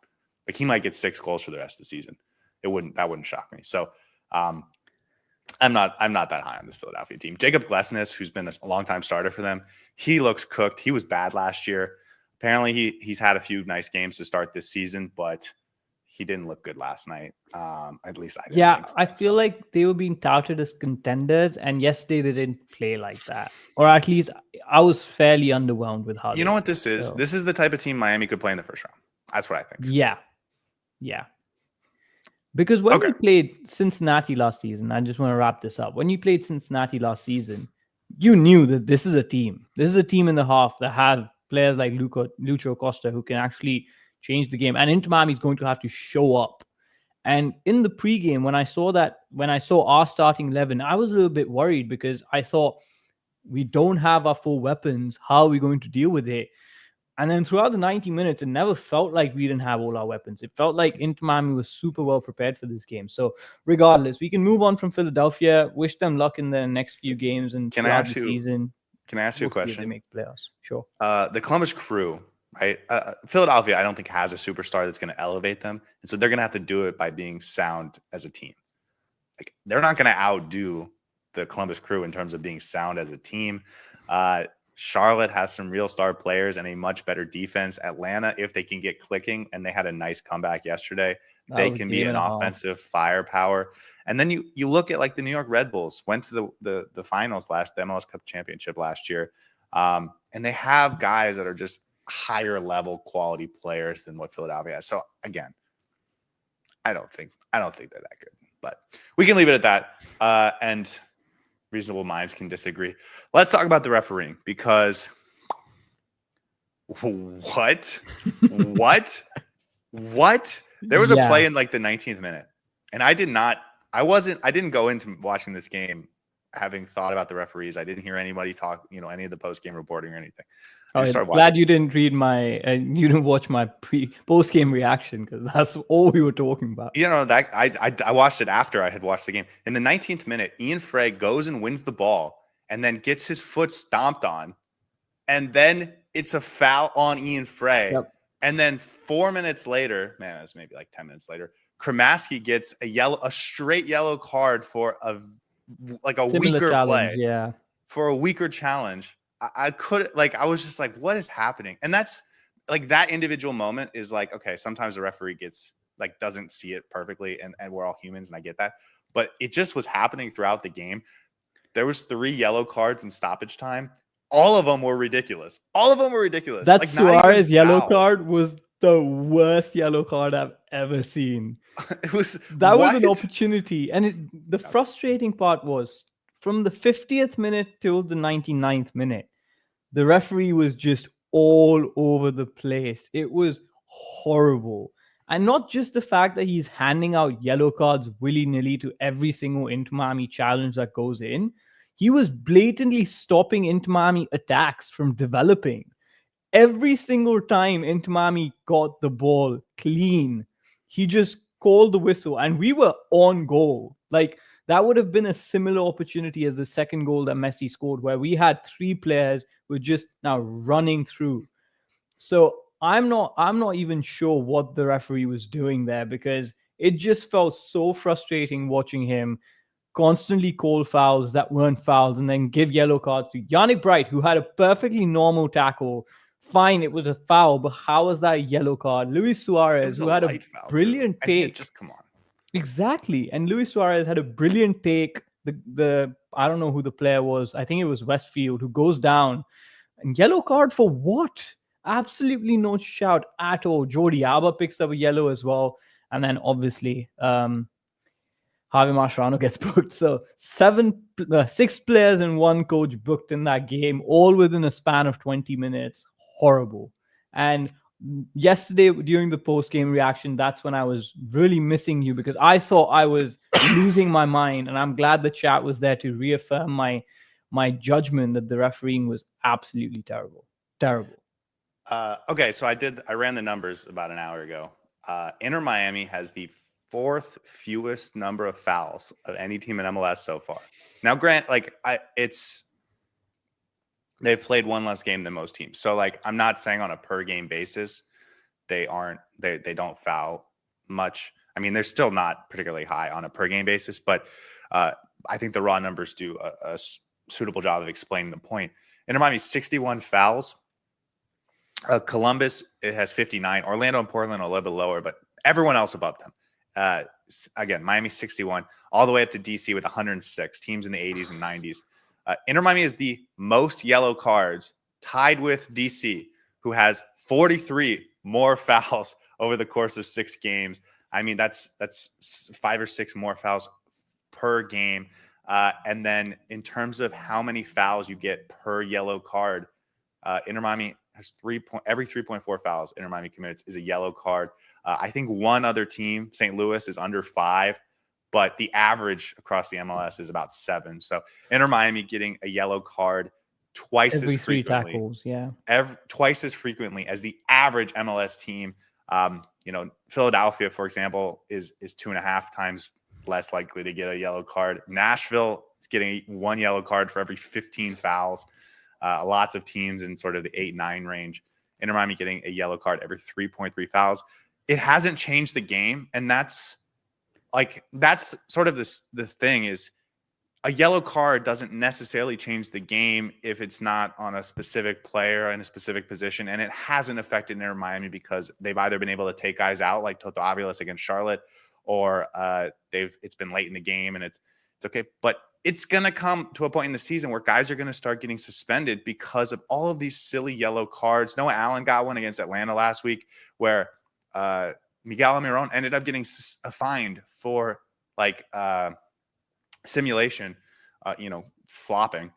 Like he might get 6 goals for the rest of the season. That wouldn't shock me. So I'm not that high on this Philadelphia team. Jacob Glesnes, who's been a longtime starter for them, he looks cooked. He was bad last year. Apparently, he's had a few nice games to start this season, but he didn't look good last night. At least I didn't. Yeah, think so, I feel like they were being touted as contenders, and yesterday they didn't play like that. Or at least I was fairly underwhelmed with how. You know what this is? So, this is the type of team Miami could play in the first round. That's what I think. Yeah. Because when we played Cincinnati last season, I just want to wrap this up. When you played Cincinnati last season, you knew that this is a team. This is a team in the half that have players like Lucho Costa who can actually change the game. And Inter Miami is going to have to show up. And in the pregame, when I saw our starting 11, I was a little bit worried because I thought we don't have our full weapons. How are we going to deal with it? And then throughout the 90 minutes, it never felt like we didn't have all our weapons. It felt like Inter Miami was super well prepared for this game. So regardless, we can move on from Philadelphia. Wish them luck in the next few games and throughout the season. Can I ask you a question? They make playoffs. Sure. The Columbus Crew, right? Philadelphia, I don't think has a superstar that's going to elevate them. And so they're going to have to do it by being sound as a team. Like they're not going to outdo the Columbus Crew in terms of being sound as a team. Charlotte has some real star players and a much better defense. Atlanta, if they can get clicking, and they had a nice comeback yesterday, they can be an offensive firepower. And then you look at like the New York Red Bulls, went to the finals the MLS Cup championship last year. And they have guys that are just higher level quality players than what Philadelphia has. So again, I don't think they're that good, but we can leave it at that. And reasonable minds can disagree. Let's talk about the refereeing, because what? There was a play in like the 19th minute, and I didn't go into watching this game having thought about the referees. I didn't hear anybody talk, any of the post-game reporting or anything. Glad you didn't read you didn't watch my post-game reaction, because that's all we were talking about. That I watched it after I had watched the game. In the 19th minute, Ian Frey goes and wins the ball and then gets his foot stomped on, and then it's a foul on Ian Frey. Yep. And then 4 minutes later, man, it was maybe like 10 minutes later, Cremaschi gets a straight yellow card for a Similar weaker challenge, play. Yeah. For a weaker challenge. I was just like, what is happening? And that's like, that individual moment is like, okay, sometimes the referee doesn't see it perfectly, and we're all humans, and I get that. But it just was happening throughout the game. There was 3 yellow cards in stoppage time. All of them were ridiculous. That Suarez yellow card was the worst yellow card I've ever seen. Was an opportunity. And the frustrating part was, from the 50th minute till the 99th minute, the referee was just all over the place. It was horrible. And not just the fact that he's handing out yellow cards willy-nilly to every single Inter Miami challenge that goes in. He was blatantly stopping Inter Miami attacks from developing. Every single time Inter Miami got the ball clean, he just called the whistle, and we were on goal. Like, that would have been a similar opportunity as the second goal that Messi scored, where we had 3 players who were just now running through. So I'm not even sure what the referee was doing there, because it just felt so frustrating watching him constantly call fouls that weren't fouls, and then give yellow cards to Yannick Bright, who had a perfectly normal tackle. Fine, it was a foul, but how was that a yellow card? Luis Suarez, who had a brilliant take. Just come on. Exactly. And Luis Suarez had a brilliant take. The I don't know who the player was. I think it was Westfield, who goes down. And yellow card for what? Absolutely no shout at all. Jordi Alba picks up a yellow as well. And then obviously Javier Mascherano gets booked. So 6 players and 1 coach booked in that game, all within a span of 20 minutes. Horrible. And yesterday during the post-game reaction, that's when I was really missing you, because I thought I was losing my mind, and I'm glad the chat was there to reaffirm my judgment that the refereeing was absolutely terrible. Okay, so I ran the numbers about an hour ago. Inter Miami has the 4th fewest number of fouls of any team in MLS so far. Now, grant, they've played 1 less game than most teams. So, I'm not saying on a per game basis they don't foul much. I mean, they're still not particularly high on a per game basis, but I think the raw numbers do a suitable job of explaining the point. Inter Miami 61 fouls. Columbus, it has 59. Orlando and Portland a little bit lower, but everyone else above them. Again, Miami 61, all the way up to DC with 106, teams in the 80s and 90s. Inter Miami is the most yellow cards, tied with DC, who has 43 more fouls over the course of 6 games. I mean, that's 5 or 6 more fouls per game. And then in terms of how many fouls you get per yellow card, Inter Miami has every 3.4 fouls Inter Miami commits is a yellow card. I think one other team, St. Louis, is under 5. But the average across the MLS is about 7. So Inter Miami getting a yellow card twice as frequently. 3 tackles, yeah. Twice as frequently as the average MLS team. Philadelphia, for example, is 2.5 times less likely to get a yellow card. Nashville is getting 1 yellow card for every 15 fouls. Lots of teams in sort of the 8-9 range. Inter Miami getting a yellow card every 3.3 fouls. It hasn't changed the game, and that's sort of this thing is a yellow card doesn't necessarily change the game if it's not on a specific player in a specific position. And it hasn't affected Inter Miami because they've either been able to take guys out like Toto Aviles against Charlotte, or it's been late in the game and It's okay. But it's going to come to a point in the season where guys are going to start getting suspended because of all of these silly yellow cards. Noah Allen got one against Atlanta last week where Miguel Almiron ended up getting fined for like simulation, flopping.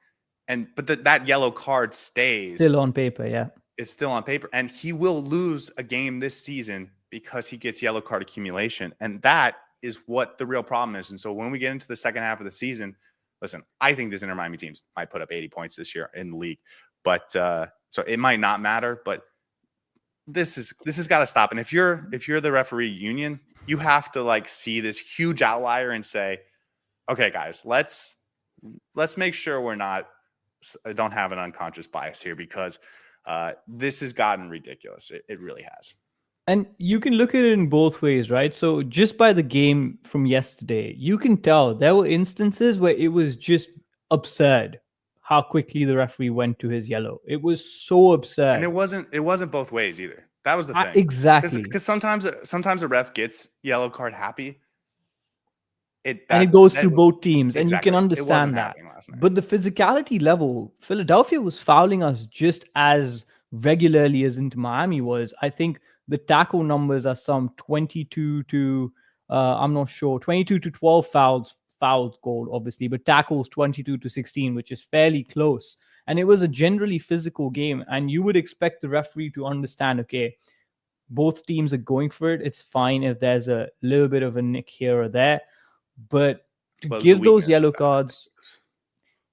But that yellow card stays. Still on paper, yeah. It's still on paper. And he will lose a game this season because he gets yellow card accumulation. And that is what the real problem is. And so when we get into the second half of the season, listen, I think this Inter Miami teams might put up 80 points this year in the league. But so it might not matter, but this has got to stop. And if you're the referee union, you have to like see this huge outlier and say, okay, guys, let's make sure don't have an unconscious bias here, because this has gotten ridiculous. It really has. And you can look at it in both ways, right? So just by the game from yesterday, you can tell there were instances where it was just absurd how quickly the referee went to his yellow. It was so absurd. And it wasn't both ways either. That was the thing. Exactly. Because sometimes a ref gets yellow card happy. It goes through both teams, exactly. And you can understand that. But the physicality level, Philadelphia was fouling us just as regularly as Inter Miami was. I think the tackle numbers are some 22 to 12 fouls goal, obviously, but tackles 22 to 16, which is fairly close. And it was a generally physical game. And you would expect the referee to understand, okay, both teams are going for it. It's fine if there's a little bit of a nick here or there. But to give those yellow cards,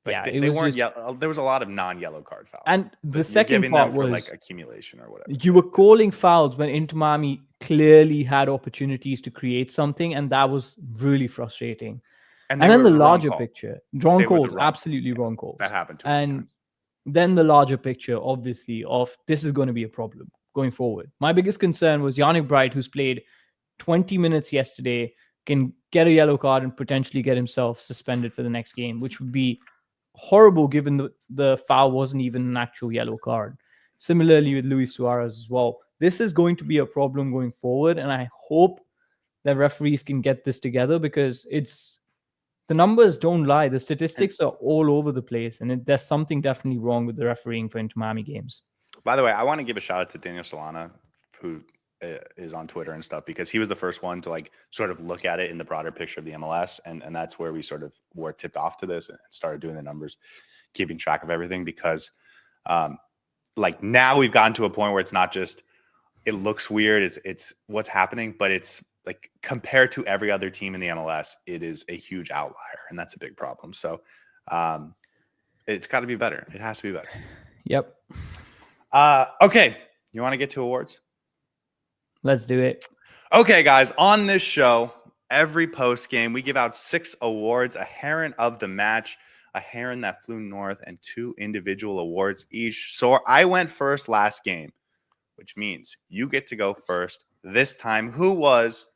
they weren't yellow. There was a lot of non-yellow card fouls. And the second part was like accumulation or whatever. You were calling fouls when Inter Miami clearly had opportunities to create something, and that was really frustrating. And then the larger picture, wrong calls, absolutely wrong calls. That happened to And then the larger picture, obviously, of this is going to be a problem going forward. My biggest concern was Yannick Bright, who's played 20 minutes yesterday, can get a yellow card and potentially get himself suspended for the next game, which would be horrible given the foul wasn't even an actual yellow card. Similarly with Luis Suarez as well. This is going to be a problem going forward, and I hope that referees can get this together, because the numbers don't lie. The statistics are all over the place, and there's something definitely wrong with the refereeing for Inter Miami games. By the way, I want to give a shout out to Daniel Solana, who is on Twitter and stuff, because he was the first one to like sort of look at it in the broader picture of the MLS, and that's where we sort of were tipped off to this and started doing the numbers, keeping track of everything, because like now we've gotten to a point where it's not just it looks weird, it's what's happening, but it's like compared to every other team in the MLS, it is a huge outlier, and that's a big problem. So it's got to be better. It has to be better. Yep. Okay, you want to get to awards? Let's do it. Okay, guys, on this show, every post game, we give out 6 awards: a Heron of the match, a Heron that flew north, and 2 individual awards each. So I went first last game, which means you get to go first this time. Who was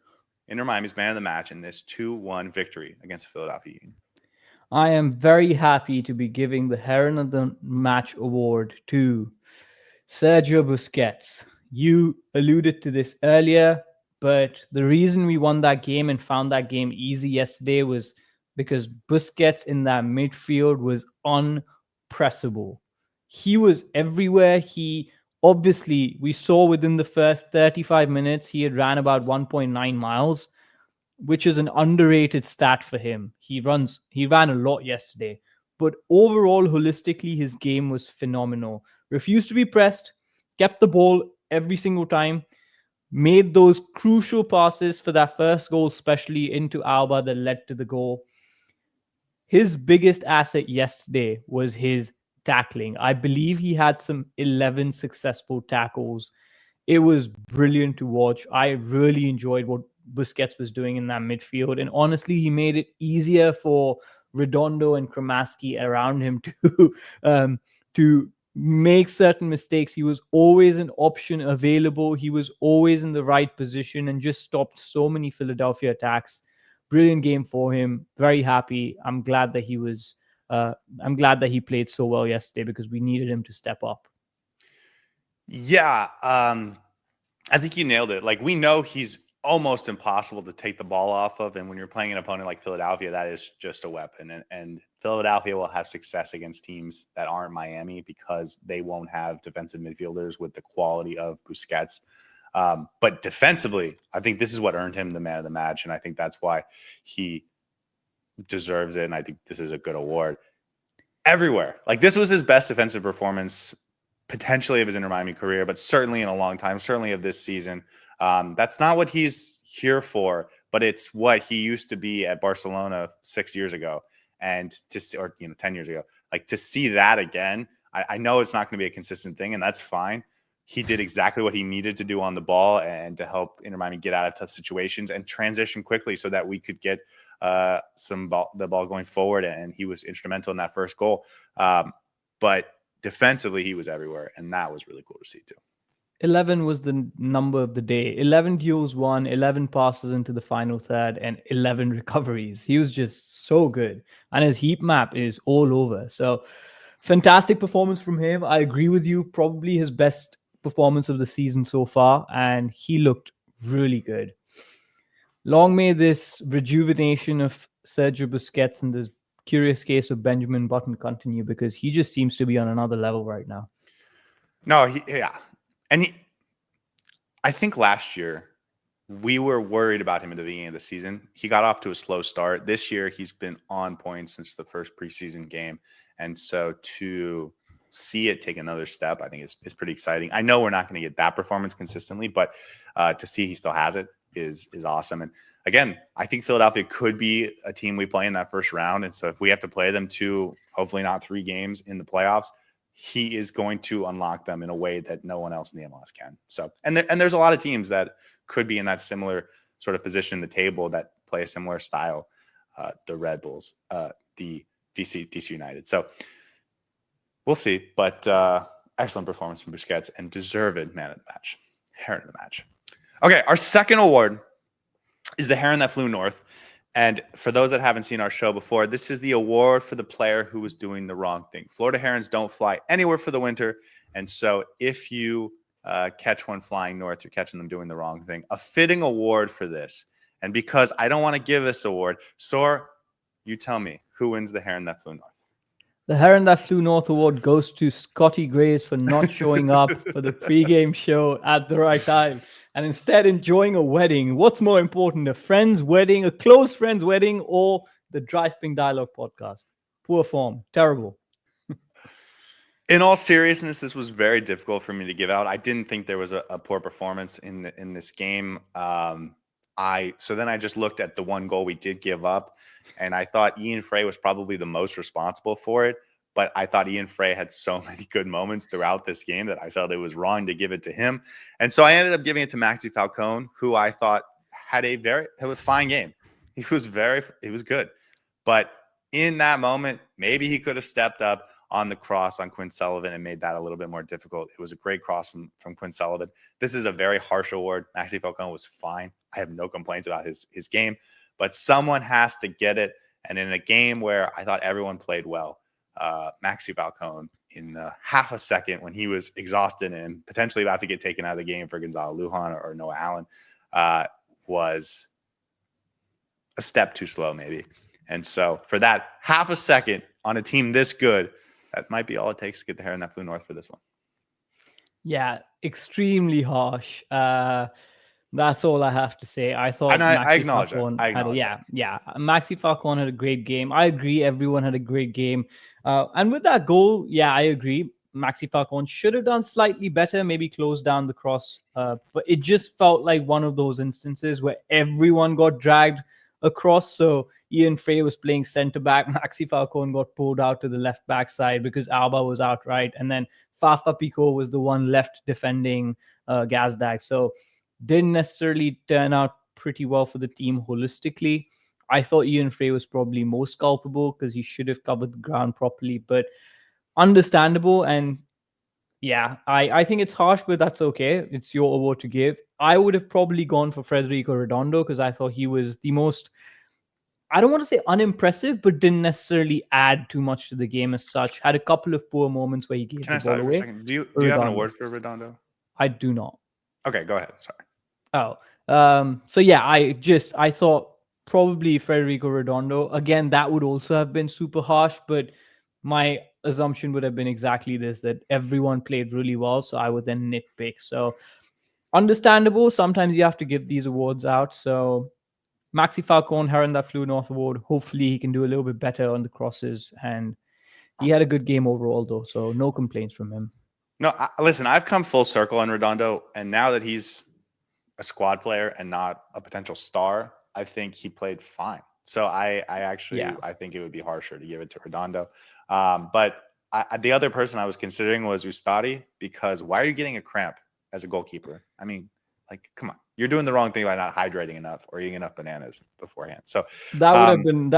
Inter Miami's man of the match in this 2-1 victory against the Philadelphia Union? I am very happy to be giving the Heron of the match award to Sergio Busquets. You alluded to this earlier, but the reason we won that game and found that game easy yesterday was because Busquets in that midfield was unpressable. He was everywhere. Obviously, we saw within the first 35 minutes, he had ran about 1.9 miles, which is an underrated stat for him. He ran a lot yesterday, but overall, holistically, his game was phenomenal. Refused to be pressed, kept the ball every single time, made those crucial passes for that first goal, especially into Alba, that led to the goal. His biggest asset yesterday was his tackling. I believe he had some 11 successful tackles. It was brilliant to watch. I really enjoyed what Busquets was doing in that midfield. And honestly, he made it easier for Redondo and Cremaschi around him to make certain mistakes. He was always an option available. He was always in the right position and just stopped so many Philadelphia attacks. Brilliant game for him. Very happy. I'm glad that he played so well yesterday, because we needed him to step up. Yeah, I think you nailed it. Like, we know he's almost impossible to take the ball off of. And when you're playing an opponent like Philadelphia, that is just a weapon. And Philadelphia will have success against teams that aren't Miami because they won't have defensive midfielders with the quality of Busquets. But defensively, I think this is what earned him the man of the match. And I think that's why he deserves it. And I think this is a good award. Everywhere. Like, this was his best defensive performance potentially of his Inter Miami career, but certainly in a long time, certainly of this season. That's not what he's here for, but it's what he used to be at Barcelona 6 years ago, and to see, or 10 years ago, like to see that again. I know it's not going to be a consistent thing, and that's fine. He did exactly what he needed to do on the ball and to help Inter Miami get out of tough situations and transition quickly so that we could get the ball going forward. And he was instrumental in that first goal. But defensively, he was everywhere, and that was really cool to see too. 11 was the number of the day. 11 duels won, 11 passes into the final third, and 11 recoveries. He was just so good. And his heat map is all over. So fantastic performance from him. I agree with you. Probably his best performance of the season so far. And he looked really good. Long may this rejuvenation of Sergio Busquets and this curious case of Benjamin Button continue, because he just seems to be on another level right now. No, yeah. And I think last year we were worried about him at the beginning of the season. He got off to a slow start. This year he's been on point since the first preseason game. And so to see it take another step, I think is pretty exciting. I know we're not going to get that performance consistently, but to see he still has it is awesome. And again, I think Philadelphia could be a team we play in that first round. And so if we have to play them 2, hopefully not 3 games in the playoffs, he is going to unlock them in a way that no one else in the MLS can. So, and there's a lot of teams that could be in that similar sort of position in the table that play a similar style. The Red Bulls, the DC United. So we'll see, but excellent performance from Busquets and deserved man of the match, Heron of the match. Okay, our second award is the Heron that flew north. And for those that haven't seen our show before, this is the award for the player who was doing the wrong thing. Florida Herons don't fly anywhere for the winter. And so if you catch one flying north, you're catching them doing the wrong thing. A fitting award for this. And because I don't want to give this award, Saur, you tell me, who wins the Heron that flew north? The Heron that flew north award goes to Scotty Grace for not showing up for the pregame show at the right time and instead enjoying a wedding. What's more important, a friend's wedding, a close friend's wedding, or the Drive Pink Dialogue podcast? Poor form. Terrible. In all seriousness, this was very difficult for me to give out. I didn't think there was a poor performance in this game. So then I just looked at the one goal we did give up, and I thought Ian Frey was probably the most responsible for it. But I thought Ian Frey had so many good moments throughout this game that I felt it was wrong to give it to him. And so I ended up giving it to Maxi Falcone, who I thought had a fine game. He was good. But in that moment, maybe he could have stepped up on the cross on Quinn Sullivan and made that a little bit more difficult. It was a great cross from Quinn Sullivan. This is a very harsh award. Maxi Falcone was fine. I have no complaints about his game, but someone has to get it. And in a game where I thought everyone played well, Maxi Falcone, in half a second when he was exhausted and potentially about to get taken out of the game for Gonzalo Lujan or Noah Allen, was a step too slow maybe. And so for that half a second on a team this good, that might be all it takes to get the Heron that flew north for this one. Yeah, extremely harsh. That's all I have to say. I thought and I acknowledge Falcone that. Maxi Falcone had a great game. I agree. Everyone had a great game. And with that goal, yeah, I agree. Maxi Falcone should have done slightly better, maybe close down the cross. But it just felt like one of those instances where everyone got dragged across. So Ian Frey was playing center back. Maxi Falcone got pulled out to the left back side because Alba was out right. And then Fafa Pico was the one left defending Gazdag. So didn't necessarily turn out pretty well for the team holistically. I thought Ian Frey was probably most culpable because he should have covered the ground properly, but understandable. And yeah, I think it's harsh, but that's okay. It's your award to give. I would have probably gone for Federico Redondo because I thought he was the most, I don't want to say unimpressive, but didn't necessarily add too much to the game as such. Had a couple of poor moments where he gave the ball away. Do you have an award for Redondo? I do not. Okay, go ahead. Sorry. Oh, So yeah, I thought probably Federico Redondo. Again, that would also have been super harsh, but my assumption would have been exactly this, that everyone played really well. So I would then nitpick. So understandable. Sometimes you have to give these awards out. So Maxi Falcon, Heron that flew north award. Hopefully he can do a little bit better on the crosses. And he had a good game overall though. So no complaints from him. No, listen, I've come full circle on Redondo, and now that he's a squad player and not a potential star, I think he played fine. So I think it would be harsher to give it to Redondo. But the other person I was considering was Ustadi, because why are you getting a cramp as a goalkeeper? I mean, like, come on, you're doing the wrong thing by not hydrating enough or eating enough bananas beforehand. So that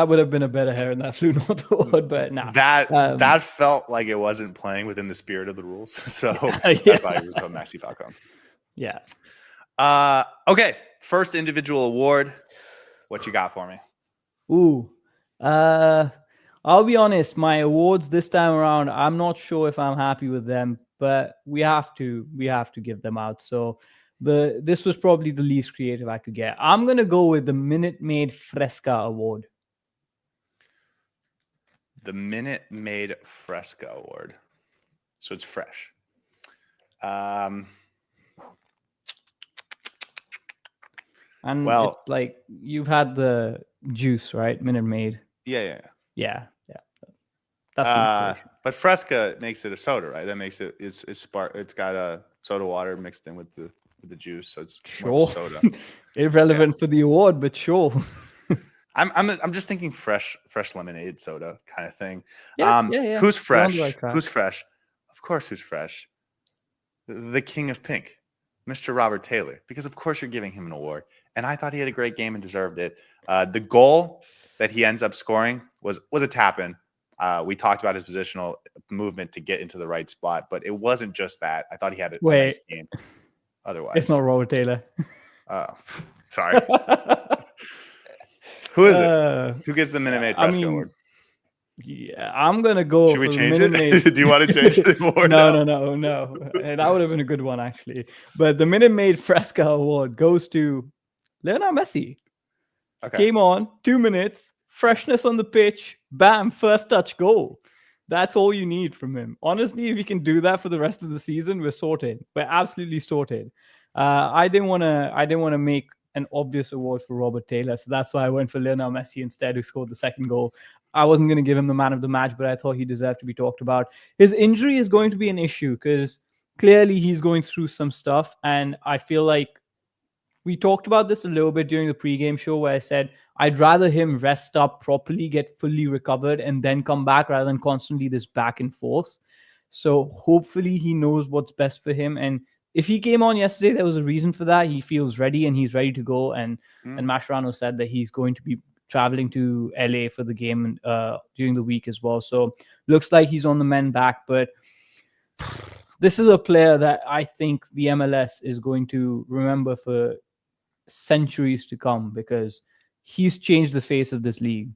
would have been a better hair in that flew north award, but nah. That felt like it wasn't playing within the spirit of the rules. So that's why I was on Maxi Falcon. Yeah. Okay. First individual award. What you got for me? Ooh. I'll be honest, my awards this time around, I'm not sure if I'm happy with them, but we have to give them out. So this was probably the least creative I could get. I'm gonna go with the Minute Maid Fresca award. The Minute Maid Fresca award. So it's fresh. And it's like you've had the juice, right? Minute Maid. Yeah. That's but Fresca makes it a soda, right? That makes it it's got a soda water mixed in with the juice, so it's more soda. Irrelevant for the award, but sure. I'm just thinking fresh lemonade soda kind of thing. Yeah. Who's fresh? Who's fresh? Of course, who's fresh? The King of Pink, Mr. Robert Taylor, because of course you're giving him an award, and I thought he had a great game and deserved it. The goal that he ends up scoring was a tap in. We talked about his positional movement to get into the right spot, but it wasn't just that. I thought he had a nice game. Otherwise, it's not Robert Taylor. Oh, sorry. Who is it? Who gets the Minute Maid Fresca award? Yeah, I'm gonna go. Should we change it? Do you want to change the award? No. That would have been a good one actually. But the Minute Maid Fresca award goes to Lionel Messi. Okay. Came on 2 minutes, freshness on the pitch, bam, first touch goal. That's all you need from him. Honestly, if you can do that for the rest of the season, we're sorted. We're absolutely sorted. I didn't want to make an obvious award for Robert Taylor, so that's why I went for Lionel Messi instead, who scored the second goal. I wasn't going to give him the man of the match, but I thought he deserved to be talked about. His injury is going to be an issue because clearly he's going through some stuff, and I feel like we talked about this a little bit during the pregame show where I said I'd rather him rest up properly, get fully recovered, and then come back rather than constantly this back and forth. So hopefully he knows what's best for him. And if he came on yesterday, there was a reason for that. He feels ready and he's ready to go. And Mascherano said that he's going to be traveling to LA for the game during the week as well. So looks like he's on the mend back. But this is a player that I think the MLS is going to remember for centuries to come because he's changed the face of this league.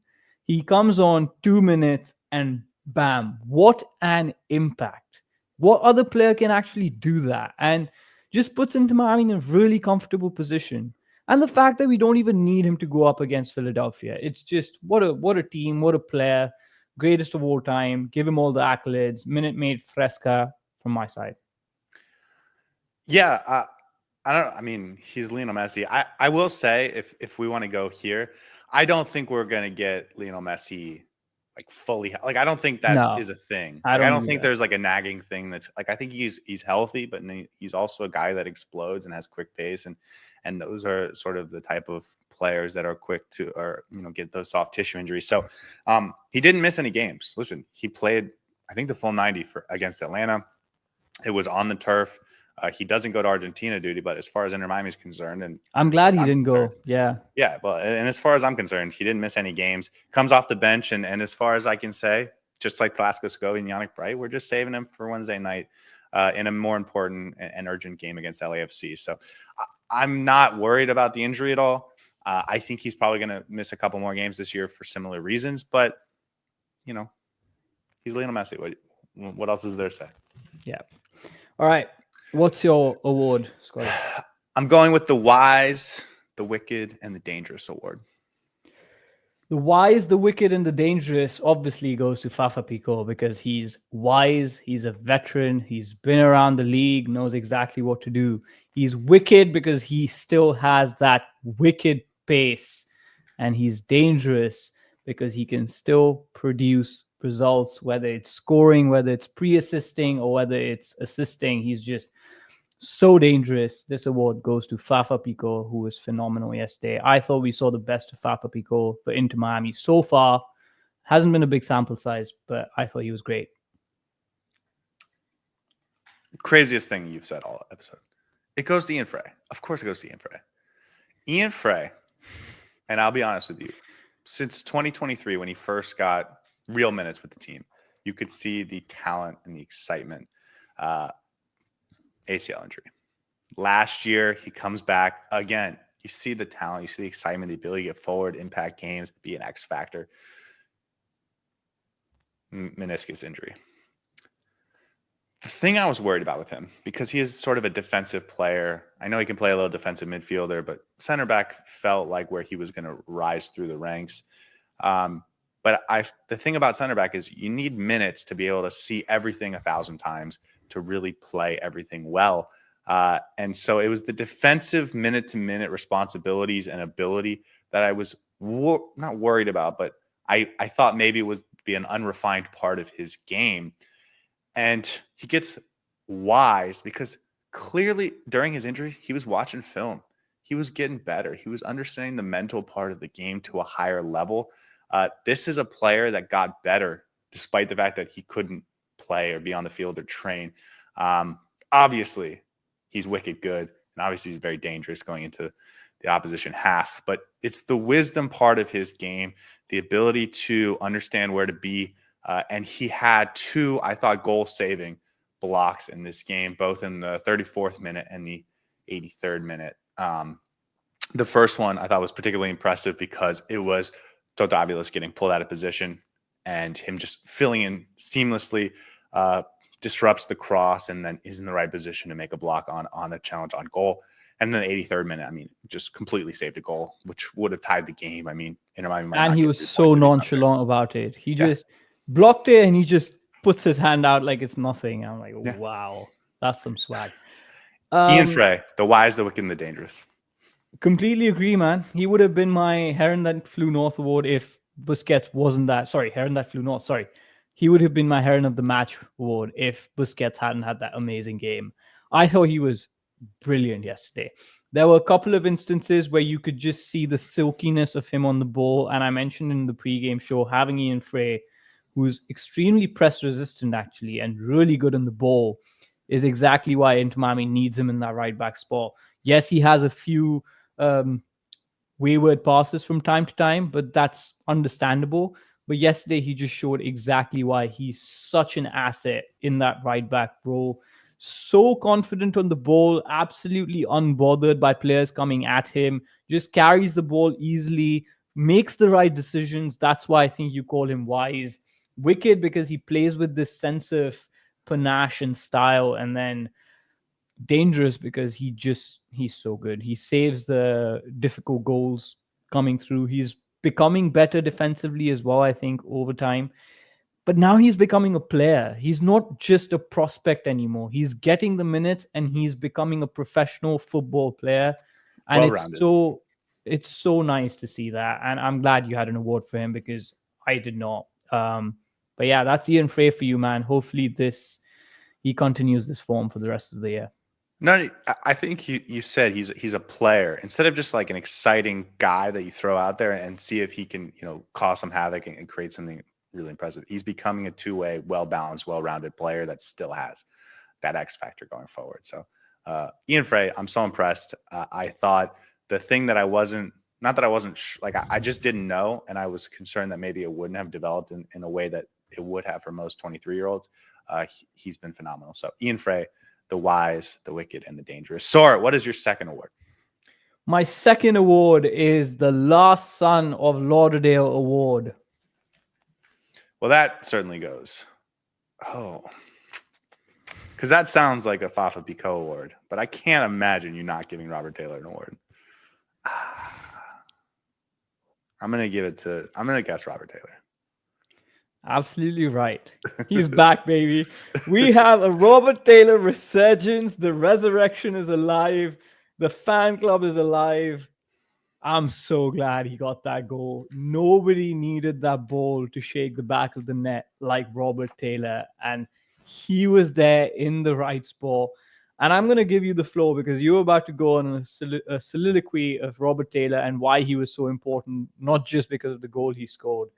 He comes on 2 minutes and bam, what an impact. What other player can actually do that? And just puts Inter Miami in a really comfortable position. And the fact that we don't even need him to go up against Philadelphia. It's just what a team, what a player, greatest of all time. Give him all the accolades. Minute Maid Fresca from my side. Yeah, I mean, he's Lionel Messi. I will say, if we want to go here, I don't think we're going to get Lionel Messi like fully. Like, I don't think that is a thing. I don't think there's like a nagging thing that's like, I think he's healthy, but he's also a guy that explodes and has quick pace. And those are sort of the type of players that are quick to, or, get those soft tissue injuries. So he didn't miss any games. Listen, he played, I think, the full 90 against Atlanta. It was on the turf. He doesn't go to Argentina duty, but as far as Inter Miami is concerned, and I'm glad he didn't go. Yeah. Well, and as far as I'm concerned, he didn't miss any games. Comes off the bench, and as far as I can say, just like Tlasco Scobie and Yannick Bright, we're just saving him for Wednesday night in a more important and urgent game against LAFC. So I'm not worried about the injury at all. I think he's probably going to miss a couple more games this year for similar reasons, but he's Lionel Messi. What else is there to say? Yeah. All right. What's your award, Scotty? I'm going with the wise, the wicked, and the dangerous award. The wise, the wicked, and the dangerous obviously goes to Fafa Pico because he's wise, he's a veteran, he's been around the league, knows exactly what to do. He's wicked because he still has that wicked pace, and he's dangerous because he can still produce results, whether it's scoring, whether it's pre-assisting, or whether it's assisting. He's just so dangerous. This award goes to Fafa Pico, who was phenomenal yesterday. I thought we saw the best of Fafa Pico for Inter Miami so far. Hasn't been a big sample size, but I thought he was great. Craziest thing you've said all episode. It goes to Ian Frey. Of course it goes to Ian Frey. Ian Frey, and I'll be honest with you, since 2023, when he first got real minutes with the team, you could see the talent and the excitement. ACL injury. Last year, he comes back again. You see the talent, you see the excitement, the ability to get forward, impact games, be an X factor. Meniscus injury. The thing I was worried about with him, because he is sort of a defensive player. I know he can play a little defensive midfielder, but center back felt like where he was going to rise through the ranks. But the thing about center back is you need minutes to be able to see everything 1,000 times to really play everything well. And so it was the defensive minute-to-minute responsibilities and ability that I was not worried about, but I thought maybe it would be an unrefined part of his game. And he gets wise because clearly during his injury, he was watching film. He was getting better. He was understanding the mental part of the game to a higher level. This is a player that got better despite the fact that he couldn't play or be on the field or train. Obviously, he's wicked good, and obviously he's very dangerous going into the opposition half. But it's the wisdom part of his game, the ability to understand where to be. And he had two, I thought, goal-saving blocks in this game, both in the 34th minute and the 83rd minute. The first one I thought was particularly impressive because it was Toto Avila's getting pulled out of position and him just filling in seamlessly, disrupts the cross and then is in the right position to make a block on a challenge on goal. And then the 83rd minute, I mean, just completely saved a goal, which would have tied the game. I mean, Inter Miami might and not he get was 3 so points if he's not there. nonchalant about it. He just blocked it and he just puts his hand out like it's nothing. I'm like, wow, that's some swag. Ian Frey, the wise, the wicked, and the dangerous. Completely agree, man. He would have been my Heron That Flew North award if Busquets wasn't that. Sorry, Heron That Flew North. Sorry. He would have been my Heron of the Match award if Busquets hadn't had that amazing game. I thought he was brilliant yesterday. There were a couple of instances where you could just see the silkiness of him on the ball. And I mentioned in the pregame show, having Ian Frey, who's extremely press resistant actually and really good on the ball, is exactly why Inter Miami needs him in that right back spot. Yes, he has a few wayward passes from time to time, but that's understandable. But yesterday, he just showed exactly why he's such an asset in that right back role. So confident on the ball, absolutely unbothered by players coming at him, just carries the ball easily, makes the right decisions. That's why I think you call him wise. Wicked because he plays with this sense of panache and style, and then dangerous because he's so good. He saves the difficult goals coming through. He's becoming better defensively as well, I think, over time. But now he's becoming a player. He's not just a prospect anymore. He's getting the minutes and he's becoming a professional football player. And it's so nice to see that. And I'm glad you had an award for him because I did not. But yeah, that's Ian Frey for you, man. Hopefully he continues this form for the rest of the year. No, I think you said he's a player instead of just like an exciting guy that you throw out there and see if he can, cause some havoc and create something really impressive. He's becoming a two-way, well-balanced, well-rounded player that still has that X factor going forward. So Ian Frey, I'm so impressed. I thought the thing that I just didn't know. And I was concerned that maybe it wouldn't have developed in a way that it would have for most 23-year-olds. He's been phenomenal. So Ian Frey, the wise, the wicked, and the dangerous. Saur, what is your second award? My second award is the Last Son of Lauderdale Award. Well, that certainly goes. Oh, Because that sounds like a Fafa Picault award, but I can't imagine you not giving Robert Taylor an award. I'm going to guess Robert Taylor. Absolutely right. He's back, baby. We have a Robert Taylor resurgence. The resurrection is alive. The fan club is alive. I'm so glad he got that goal. Nobody needed that ball to shake the back of the net like Robert Taylor. And he was there in the right spot. And I'm going to give you the floor because you're about to go on a soliloquy of Robert Taylor and why he was so important, not just because of the goal he scored,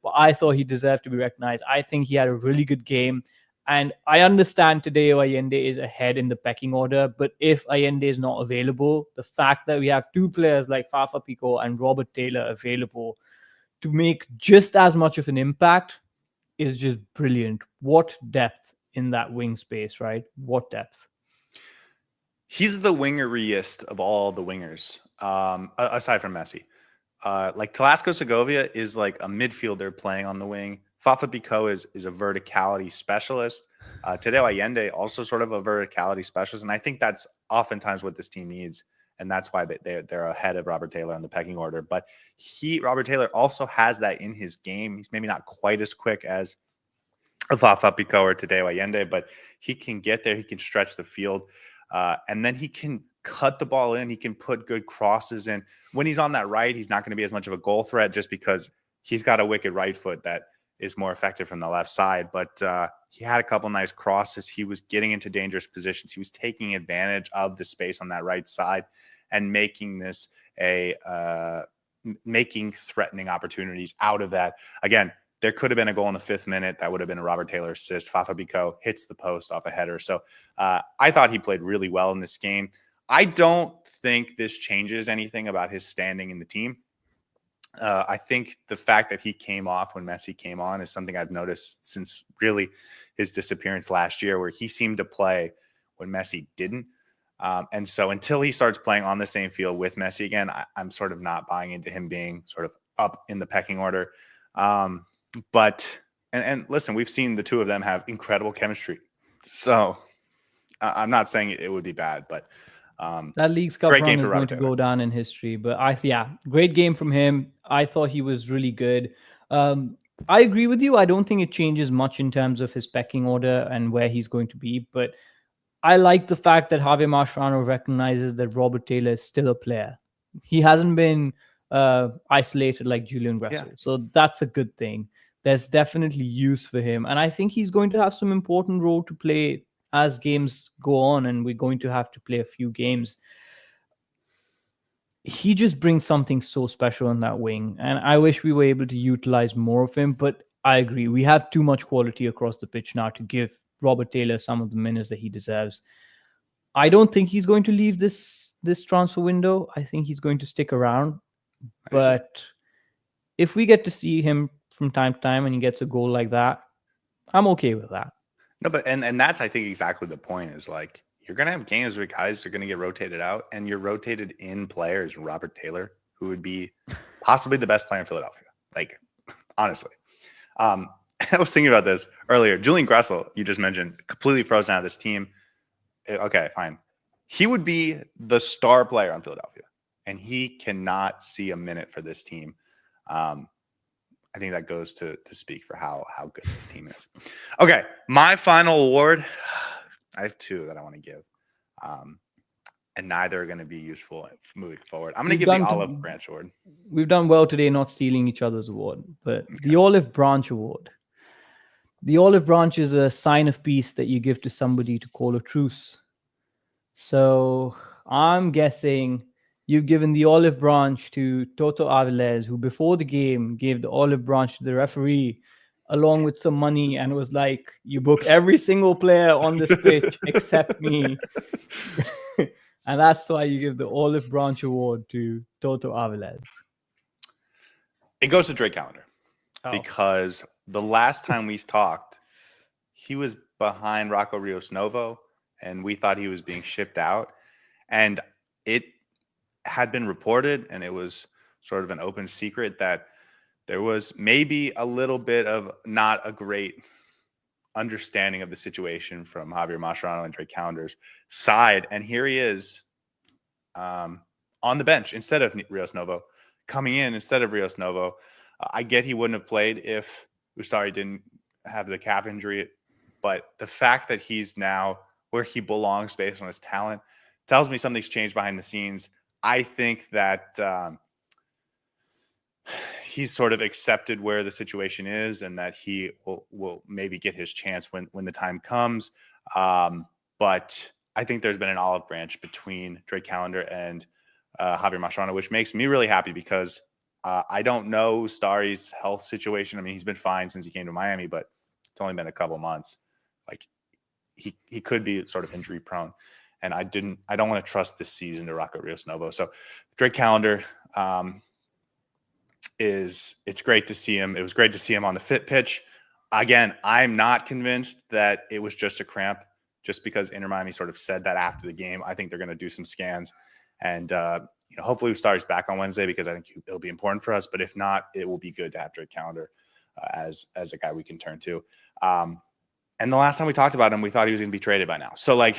but I thought he deserved to be recognized. I think he had a really good game. And I understand Tadeo Allende is ahead in the pecking order, but if Allende is not available, the fact that we have two players like Fafa Pico and Robert Taylor available to make just as much of an impact is just brilliant. What depth in that wing space, right? What depth. He's the wingeriest of all the wingers, aside from Messi. Like Talasco Segovia is like a midfielder playing on the wing. Fafa Pico is a verticality specialist. Tadeo Allende also sort of a verticality specialist, and I think that's oftentimes what this team needs, and that's why they're ahead of Robert Taylor on the pecking order. But Robert Taylor also has that in his game. He's maybe not quite as quick as Fafa Pico or Tadeo Allende, but he can get there. He can stretch the field, and then he can cut the ball in. He can put good crosses in. When he's on that right, he's not going to be as much of a goal threat just because he's got a wicked right foot that is more effective from the left side. But he had a couple nice crosses. He was getting into dangerous positions. He was taking advantage of the space on that right side and making this making threatening opportunities out of that. Again, there could have been a goal in the 5th minute. That would have been a Robert Taylor assist. Fafa Pico hits the post off a header. So I thought he played really well in this game. I don't think this changes anything about his standing in the team. I think the fact that he came off when Messi came on is something I've noticed since really his disappearance last year, where he seemed to play when Messi didn't. And so until he starts playing on the same field with Messi again, I'm sort of not buying into him being sort of up in the pecking order. But listen, we've seen the two of them have incredible chemistry. So I'm not saying it would be bad, but that League's Cup run is going to go down in history. But great game from him. I thought he was really good. I agree with you. I don't think it changes much in terms of his pecking order and where he's going to be. But I like the fact that Javier Mascherano recognizes that Robert Taylor is still a player. He hasn't been isolated like Julian Gressel. Yeah. So that's a good thing. There's definitely use for him. And I think he's going to have some important role to play as games go on, and we're going to have to play a few games. He just brings something so special on that wing, and I wish we were able to utilize more of him. But I agree, we have too much quality across the pitch now to give Robert Taylor some of the minutes that he deserves. I don't think he's going to leave this transfer window. I think he's going to stick around. But if we get to see him from time to time and he gets a goal like that, I'm okay with that. No, but and that's I think exactly the point is like you're gonna have games where guys are gonna get rotated out, and you're rotated in players. Robert Taylor, who would be possibly the best player in Philadelphia, like honestly. I was thinking about this earlier. Julian Gressel, you just mentioned, completely frozen out of this team. Okay, fine. He would be the star player on Philadelphia, and he cannot see a minute for this team. I think that goes to speak for how good this team is. Okay, my final award. I have two that I want to give, and neither are going to be useful moving forward. I'm going to give the Olive Branch Award. We've done well today not stealing each other's award, but the Olive Branch Award. The olive branch is a sign of peace that you give to somebody to call a truce. So I'm guessing you've given the olive branch to Toto Avilés, who before the game gave the olive branch to the referee along with some money and was like, you book every single player on this pitch except me. And that's why you give the olive branch award to Toto Avilés. It goes to Drake Callender because the last time we talked, he was behind Rocco Rios Novo, and we thought he was being shipped out. And it had been reported, and it was sort of an open secret that there was maybe a little bit of not a great understanding of the situation from Javier Mascherano and Drake Calendar's side. And here he is on the bench instead of Rios Novo, coming in instead of Rios Novo. I get he wouldn't have played if Ustari didn't have the calf injury, but the fact that he's now where he belongs based on his talent tells me something's changed behind the scenes. I think that he's sort of accepted where the situation is and that he will maybe get his chance when the time comes. But I think there's been an olive branch between Drake Calendar and Javier Mascherano, which makes me really happy because I don't know Ustari's health situation. I mean, he's been fine since he came to Miami, but it's only been a couple months. Like he could be sort of injury prone. And I don't want to trust this season to Rocco Rios Novo. So Drake Calendar, it's great to see him. It was great to see him on the fit pitch. Again, I'm not convinced that it was just a cramp, just because Inter Miami sort of said that after the game. I think they're going to do some scans, and hopefully Ustari's back on Wednesday because I think it'll be important for us. But if not, it will be good to have Drake Calendar as a guy we can turn to. And the last time we talked about him, we thought he was going to be traded by now. So like,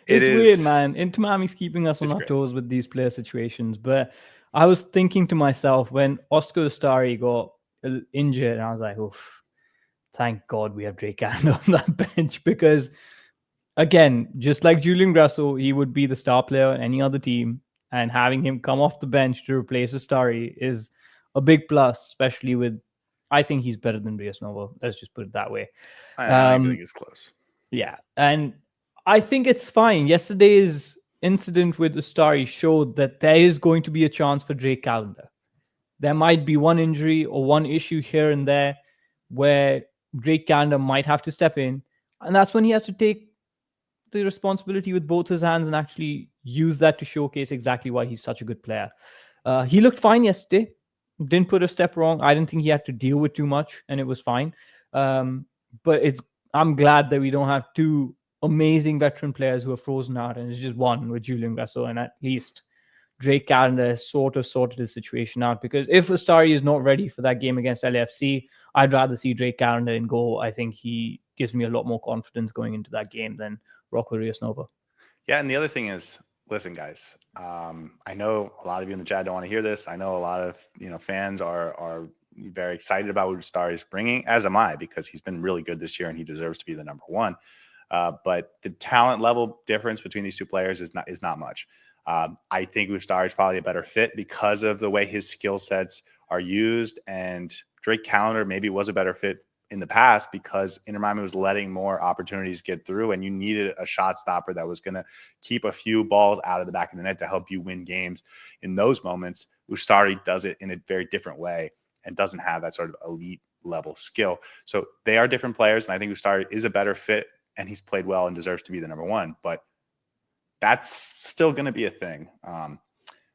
it's weird, man. Inter Miami's keeping us on our toes with these player situations, but I was thinking to myself when Oscar Ustari got injured, and I was like, oof, thank God we have Drake Calendar on that bench, because again, just like Julian Grasso, he would be the star player on any other team, and having him come off the bench to replace Ustari is a big plus, especially with, I think he's better than Rios Novo. Let's just put it that way. I think it's close. Yeah, and I think it's fine. Yesterday's incident with Ustari showed that there is going to be a chance for Drake Calendar. There might be one injury or one issue here and there where Drake Calendar might have to step in, and that's when he has to take the responsibility with both his hands and actually use that to showcase exactly why he's such a good player. He looked fine yesterday. Didn't put a step wrong. I didn't think he had to deal with too much, and it was fine. But I'm glad that we don't have two amazing veteran players who are frozen out, and it's just one with Julian Grasso, and at least Drake Calendar has sort of sorted his situation out, because if Ustari is not ready for that game against LAFC, I'd rather see Drake Calendar in goal. I think he gives me a lot more confidence going into that game than Rocco Rios Novo. Yeah, and the other thing is, listen, guys, I know a lot of you in the chat don't want to hear this. I know a lot of fans are very excited about what Ustari is bringing, as am I, because he's been really good this year and he deserves to be the number one. But the talent level difference between these two players is not much. I think Ustari is probably a better fit because of the way his skill sets are used, and Drake Calendar maybe was a better fit in the past because Inter Miami was letting more opportunities get through, and you needed a shot stopper that was going to keep a few balls out of the back of the net to help you win games. In those moments, Ustari does it in a very different way and doesn't have that sort of elite level skill. So they are different players, and I think Ustari is a better fit, and he's played well and deserves to be the number one. But that's still going to be a thing.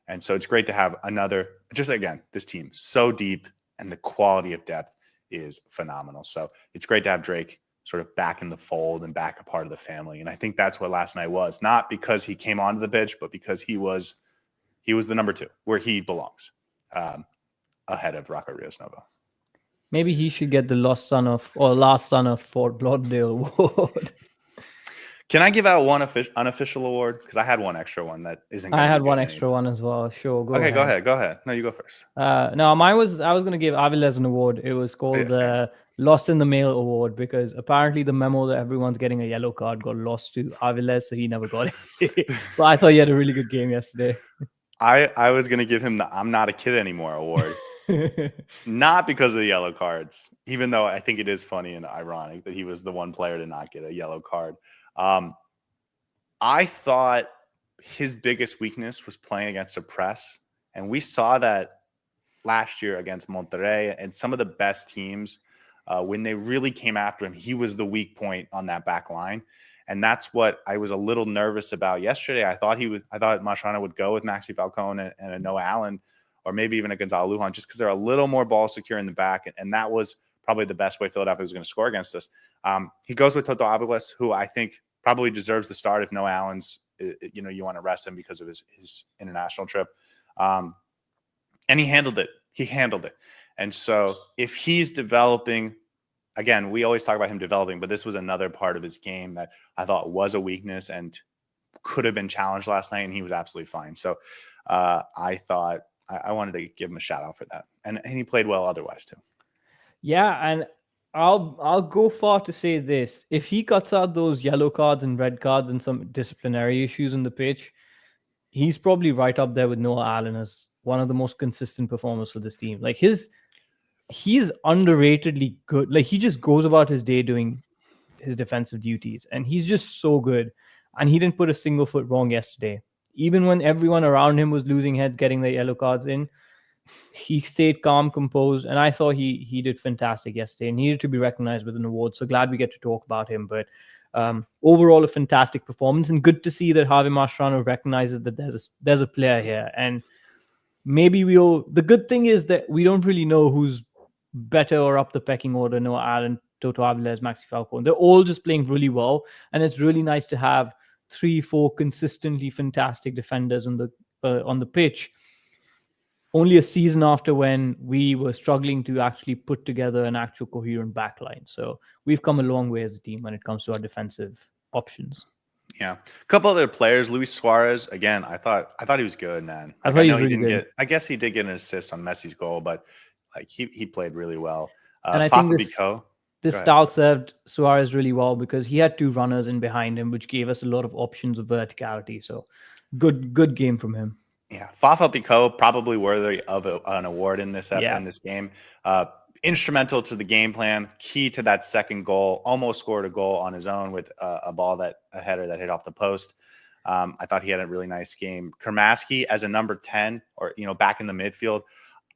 And so it's great to have another, just again, this team so deep, and the quality of depth is phenomenal. So it's great to have Drake sort of back in the fold and back a part of the family. And I think that's what last night was, not because he came onto the pitch, but because he was the number two where he belongs, ahead of Rocco Rios Novo. Maybe he should get the last son of Fort Lauderdale award. Can I give out one unofficial award? Because I had one extra one that isn't. I had one extra one as well. Sure, go ahead. No, you go first. No, I was going to give Aviles an award. It was called the Lost in the Mail Award, because apparently the memo that everyone's getting a yellow card got lost to Aviles, so he never got it. But I thought he had a really good game yesterday. I was going to give him the I'm Not a Kid Anymore award. Not because of the yellow cards, even though I think it is funny and ironic that he was the one player to not get a yellow card. I thought his biggest weakness was playing against a press, and we saw that last year against Monterrey and some of the best teams. When they really came after him, he was the weak point on that back line, and that's what I was a little nervous about yesterday. I thought Mascherano would go with Maxi Falcone and a Noah Allen, or maybe even a Gonzalo Lujan, just because they're a little more ball secure in the back, and that was probably the best way Philadelphia was going to score against us. He goes with Toto Aviles, who I think probably deserves the start if Noah Allen's, you want to rest him because of his international trip. And he handled it. And so if he's developing again, we always talk about him developing, but this was another part of his game that I thought was a weakness and could have been challenged last night, and he was absolutely fine. So I thought I wanted to give him a shout out for that, and he played well otherwise too. Yeah, and I'll go far to say this: if he cuts out those yellow cards and red cards and some disciplinary issues on the pitch, he's probably right up there with Noah Allen as one of the most consistent performers for this team. Like he's underratedly good. Like he just goes about his day doing his defensive duties, and he's just so good. And he didn't put a single foot wrong yesterday. Even when everyone around him was losing heads, getting their yellow cards in, he stayed calm, composed, and I thought he did fantastic yesterday and needed to be recognized with an award. So glad we get to talk about him. But overall, a fantastic performance, and good to see that Javier Mascherano recognizes that there's a player here. And maybe the good thing is that we don't really know who's better or up the pecking order. Noah Allen, Toto Aviles, Maxi Falcone. They're all just playing really well, and it's really nice to have 3-4 consistently fantastic defenders on the pitch. Only a season after when we were struggling to actually put together an actual coherent backline. So we've come a long way as a team when it comes to our defensive options. Yeah, a couple other players. Luis Suarez, again, I thought he was good, man. I thought he was really good. I guess he did get an assist on Messi's goal, but like he played really well. And I think this style served Suarez really well because he had two runners in behind him, which gave us a lot of options of verticality. So good game from him. Yeah, Fafa Picault probably worthy of an award in this game. Instrumental to the game plan, key to that second goal. Almost scored a goal on his own with a header that hit off the post. I thought he had a really nice game. Cremaschi as a number 10, or back in the midfield.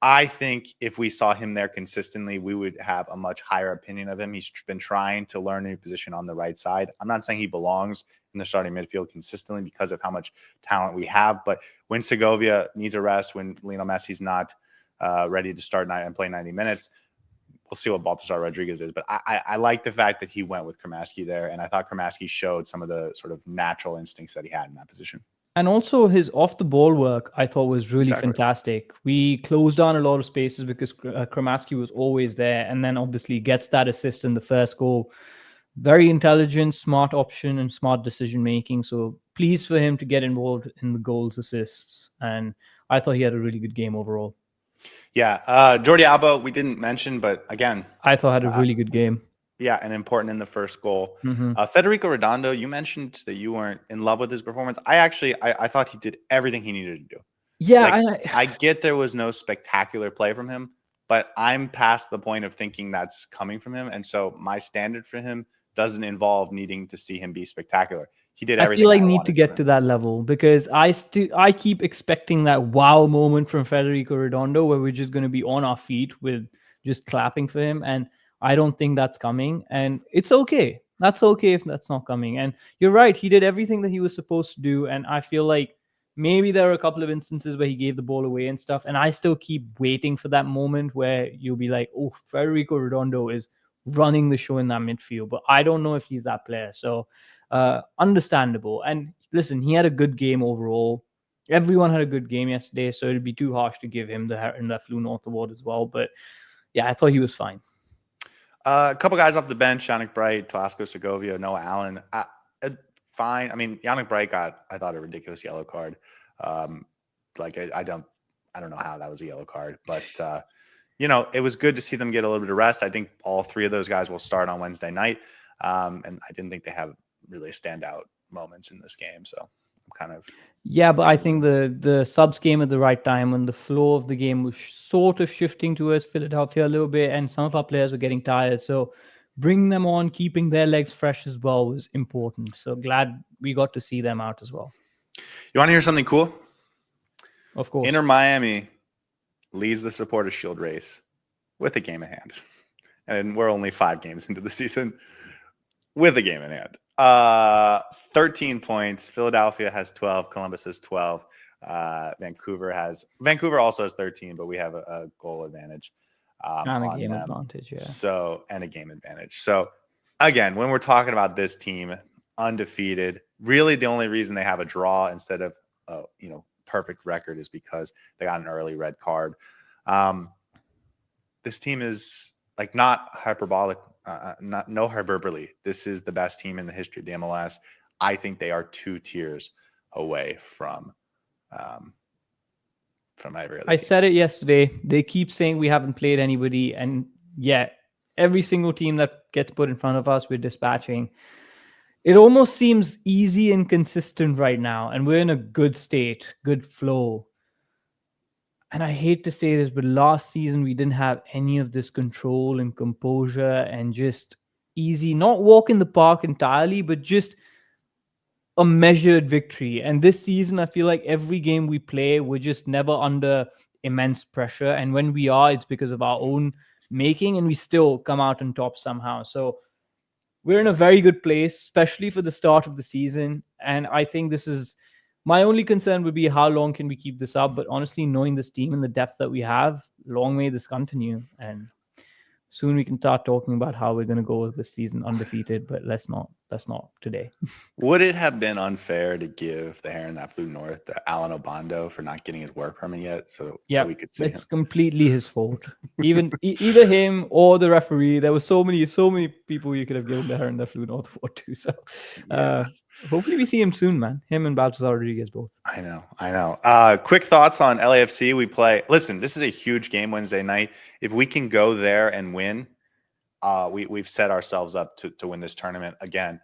I think if we saw him there consistently, we would have a much higher opinion of him. He's been trying to learn a new position on the right side. I'm not saying he belongs in the starting midfield consistently because of how much talent we have, but when Segovia needs a rest, when Lionel Messi's not ready to start and play 90 minutes, we'll see what Baltasar Rodriguez is. But I like the fact that he went with Cremaschi there, and I thought Cremaschi showed some of the sort of natural instincts that he had in that position. And also his off-the-ball work, I thought, was really fantastic. We closed down a lot of spaces because Cremaschi was always there, and then obviously gets that assist in the first goal. Very intelligent, smart option, and smart decision-making. So pleased for him to get involved in the goals, assists, and I thought he had a really good game overall. Yeah, Jordi Alba, we didn't mention, but again, I thought had a really good game. Yeah, and important in the first goal. Mm-hmm. Federico Redondo, you mentioned that you weren't in love with his performance. I thought he did everything he needed to do. Yeah, I get there was no spectacular play from him, but I'm past the point of thinking that's coming from him. And so my standard for him doesn't involve needing to see him be spectacular. He did everything. I feel like need to get to that level because I keep expecting that wow moment from Federico Redondo where we're just going to be on our feet with just clapping for him, and I don't think that's coming, and it's okay. That's okay if that's not coming. And you're right, he did everything that he was supposed to do, and I feel like maybe there are a couple of instances where he gave the ball away and stuff, and I still keep waiting for that moment where you'll be like, oh, Federico Redondo is running the show in that midfield, but I don't know if he's that player. So understandable. And listen, he had a good game overall. Everyone had a good game yesterday, so it'd be too harsh to give him the Flu North Award as well. But yeah, I thought he was fine. A couple guys off the bench: Yannick Bright, Talasco Segovia, Noah Allen. Fine. I mean, Yannick Bright got, I thought, a ridiculous yellow card. I don't know how that was a yellow card, but it was good to see them get a little bit of rest. I think all three of those guys will start on Wednesday night, and I didn't think they have really standout moments in this game. So I'm kind of but I think the subs came at the right time when the flow of the game was sort of shifting towards Philadelphia a little bit, and some of our players were getting tired. So bringing them on, keeping their legs fresh as well was important. So glad we got to see them out as well. You want to hear something cool? Of course. Inter Miami leads the Supporters Shield race with a game in hand. And we're only 5 games into the season with a game in hand. 13 points. Philadelphia has 12. Columbus has 12. Vancouver also has 13, but we have a goal advantage. And a game advantage, yeah. So, and a game advantage. So, again, when we're talking about this team, undefeated, really the only reason they have a draw instead of perfect record is because they got an early red card. This team is like not hyperbolic. no hyperbole. This is the best team in the history of the MLS. I think they are 2 tiers away from every other I team. said it yesterday. They keep saying we haven't played anybody, and yet every single team that gets put in front of us, we're dispatching. It almost seems easy and consistent right now, and we're in a good state, good flow. And I hate to say this, but last season we didn't have any of this control and composure and just easy, not walk in the park entirely, but just a measured victory. And this season, I feel like every game we play, we're just never under immense pressure. And when we are, it's because of our own making, and we still come out on top somehow. So we're in a very good place, especially for the start of the season. And I think this is my only concern would be how long can we keep this up? But honestly, knowing this team and the depth that we have, long may this continue. And soon we can start talking about how we're going to go this season undefeated, but let's not. That's not today. Would it have been unfair to give the Heron that flew north to Alan Obando for not getting his work permit yet, so that we could see him? It's completely his fault. Even either him or the referee. There were so many people you could have given the Heron that flew north for too. So, hopefully we see him soon, man. Him and Baltazar Rodriguez both. I know. Quick thoughts on LAFC. We play. Listen, this is a huge game Wednesday night. If we can go there and win, we've set ourselves up to win this tournament again.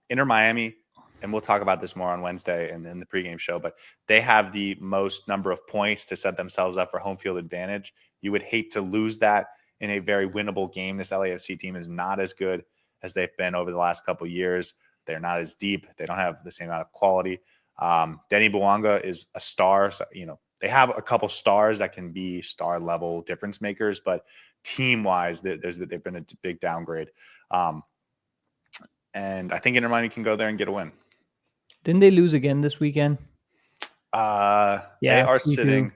Inter Miami, and we'll talk about this more on Wednesday and in the pregame show, but they have the most number of points to set themselves up for home field advantage. You would hate to lose that in a very winnable game. This LAFC team is not as good as they've been over the last couple of years. They're not as deep. They don't have the same amount of quality. Denny Bouanga is a star. So, they have a couple stars that can be star level difference makers, but team wise, they've been a big downgrade. And I think Inter Miami can go there and get a win. Didn't they lose again this weekend? They are sitting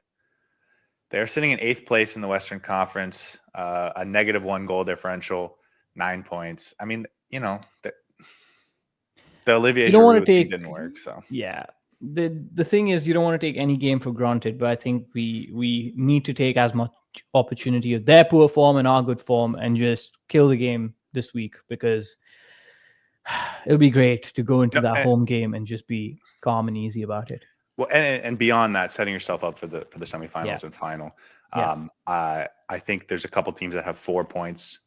in 8th place in the Western Conference, a -1 goal differential, 9 points. I mean, the Olivier Giroud thing didn't work. So yeah, the thing is, you don't want to take any game for granted, but I think we need to take as much opportunity of their poor form and our good form and just kill the game this week, because it'll be great to go into that home game and just be calm and easy about it. Well, and beyond that, setting yourself up for the semifinals and final. I think there's a couple teams that have 4 points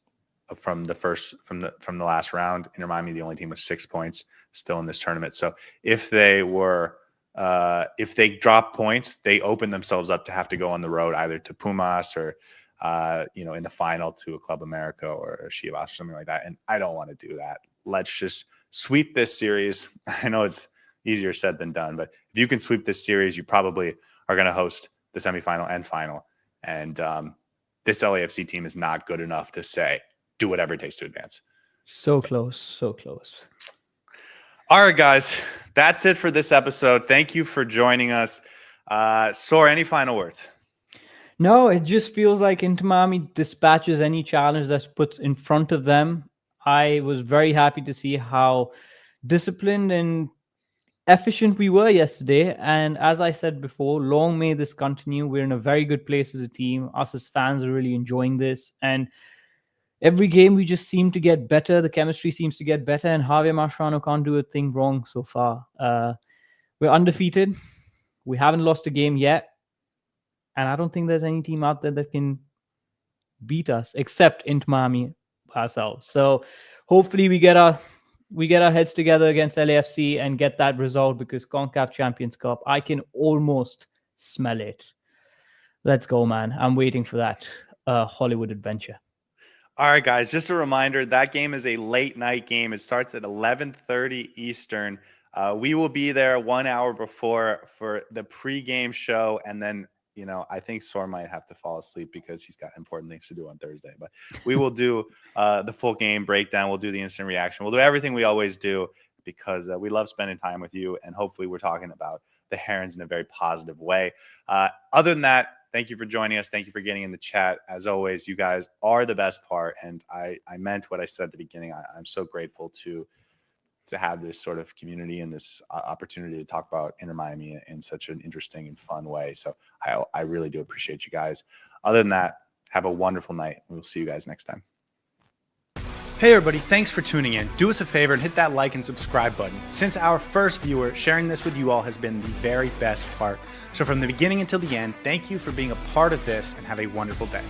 from the last round. Inter Miami, the only team with 6 points still in this tournament. So if they drop points, they open themselves up to have to go on the road either to Pumas or in the final to a Club America or Chivas or something like that. And I don't want to do that. Let's just sweep this series. I know it's easier said than done, but if you can sweep this series, you probably are going to host the semifinal and final. And this LAFC team is not good enough to say, do whatever it takes to advance. So close. All right, guys, that's it for this episode. Thank you for joining us. Saur, any final words? No, it just feels like Inter Miami dispatches any challenge that's put in front of them. I was very happy to see how disciplined and efficient we were yesterday. And as I said before, long may this continue. We're in a very good place as a team. Us as fans are really enjoying this. And every game we just seem to get better. The chemistry seems to get better. And Javier Mascherano can't do a thing wrong so far. We're undefeated. We haven't lost a game yet. And I don't think there's any team out there that can beat us except Inter Miami ourselves. So hopefully we get our heads together against LAFC and get that result, because CONCACAF Champions Cup, I can almost smell it. Let's go, man. I'm waiting for that Hollywood adventure. All right, guys, just a reminder, that game is a late night game. It starts at 11:30 Eastern. We will be there 1 hour before for the pregame show, and then I think Saur might have to fall asleep because he's got important things to do on Thursday. But we will do the full game breakdown. We'll do the instant reaction. We'll do everything we always do, because we love spending time with you. And hopefully we're talking about the Herons in a very positive way. Other than that, thank you for joining us. Thank you for getting in the chat. As always, you guys are the best part. And I meant what I said at the beginning. I'm so grateful to have this sort of community and this opportunity to talk about Inter Miami in such an interesting and fun way. So I really do appreciate you guys. Other than that, have a wonderful night. We'll see you guys next time. Hey everybody, thanks for tuning in. Do us a favor and hit that like and subscribe button. Since our first viewer, sharing this with you all has been the very best part. So from the beginning until the end, thank you for being a part of this and have a wonderful day.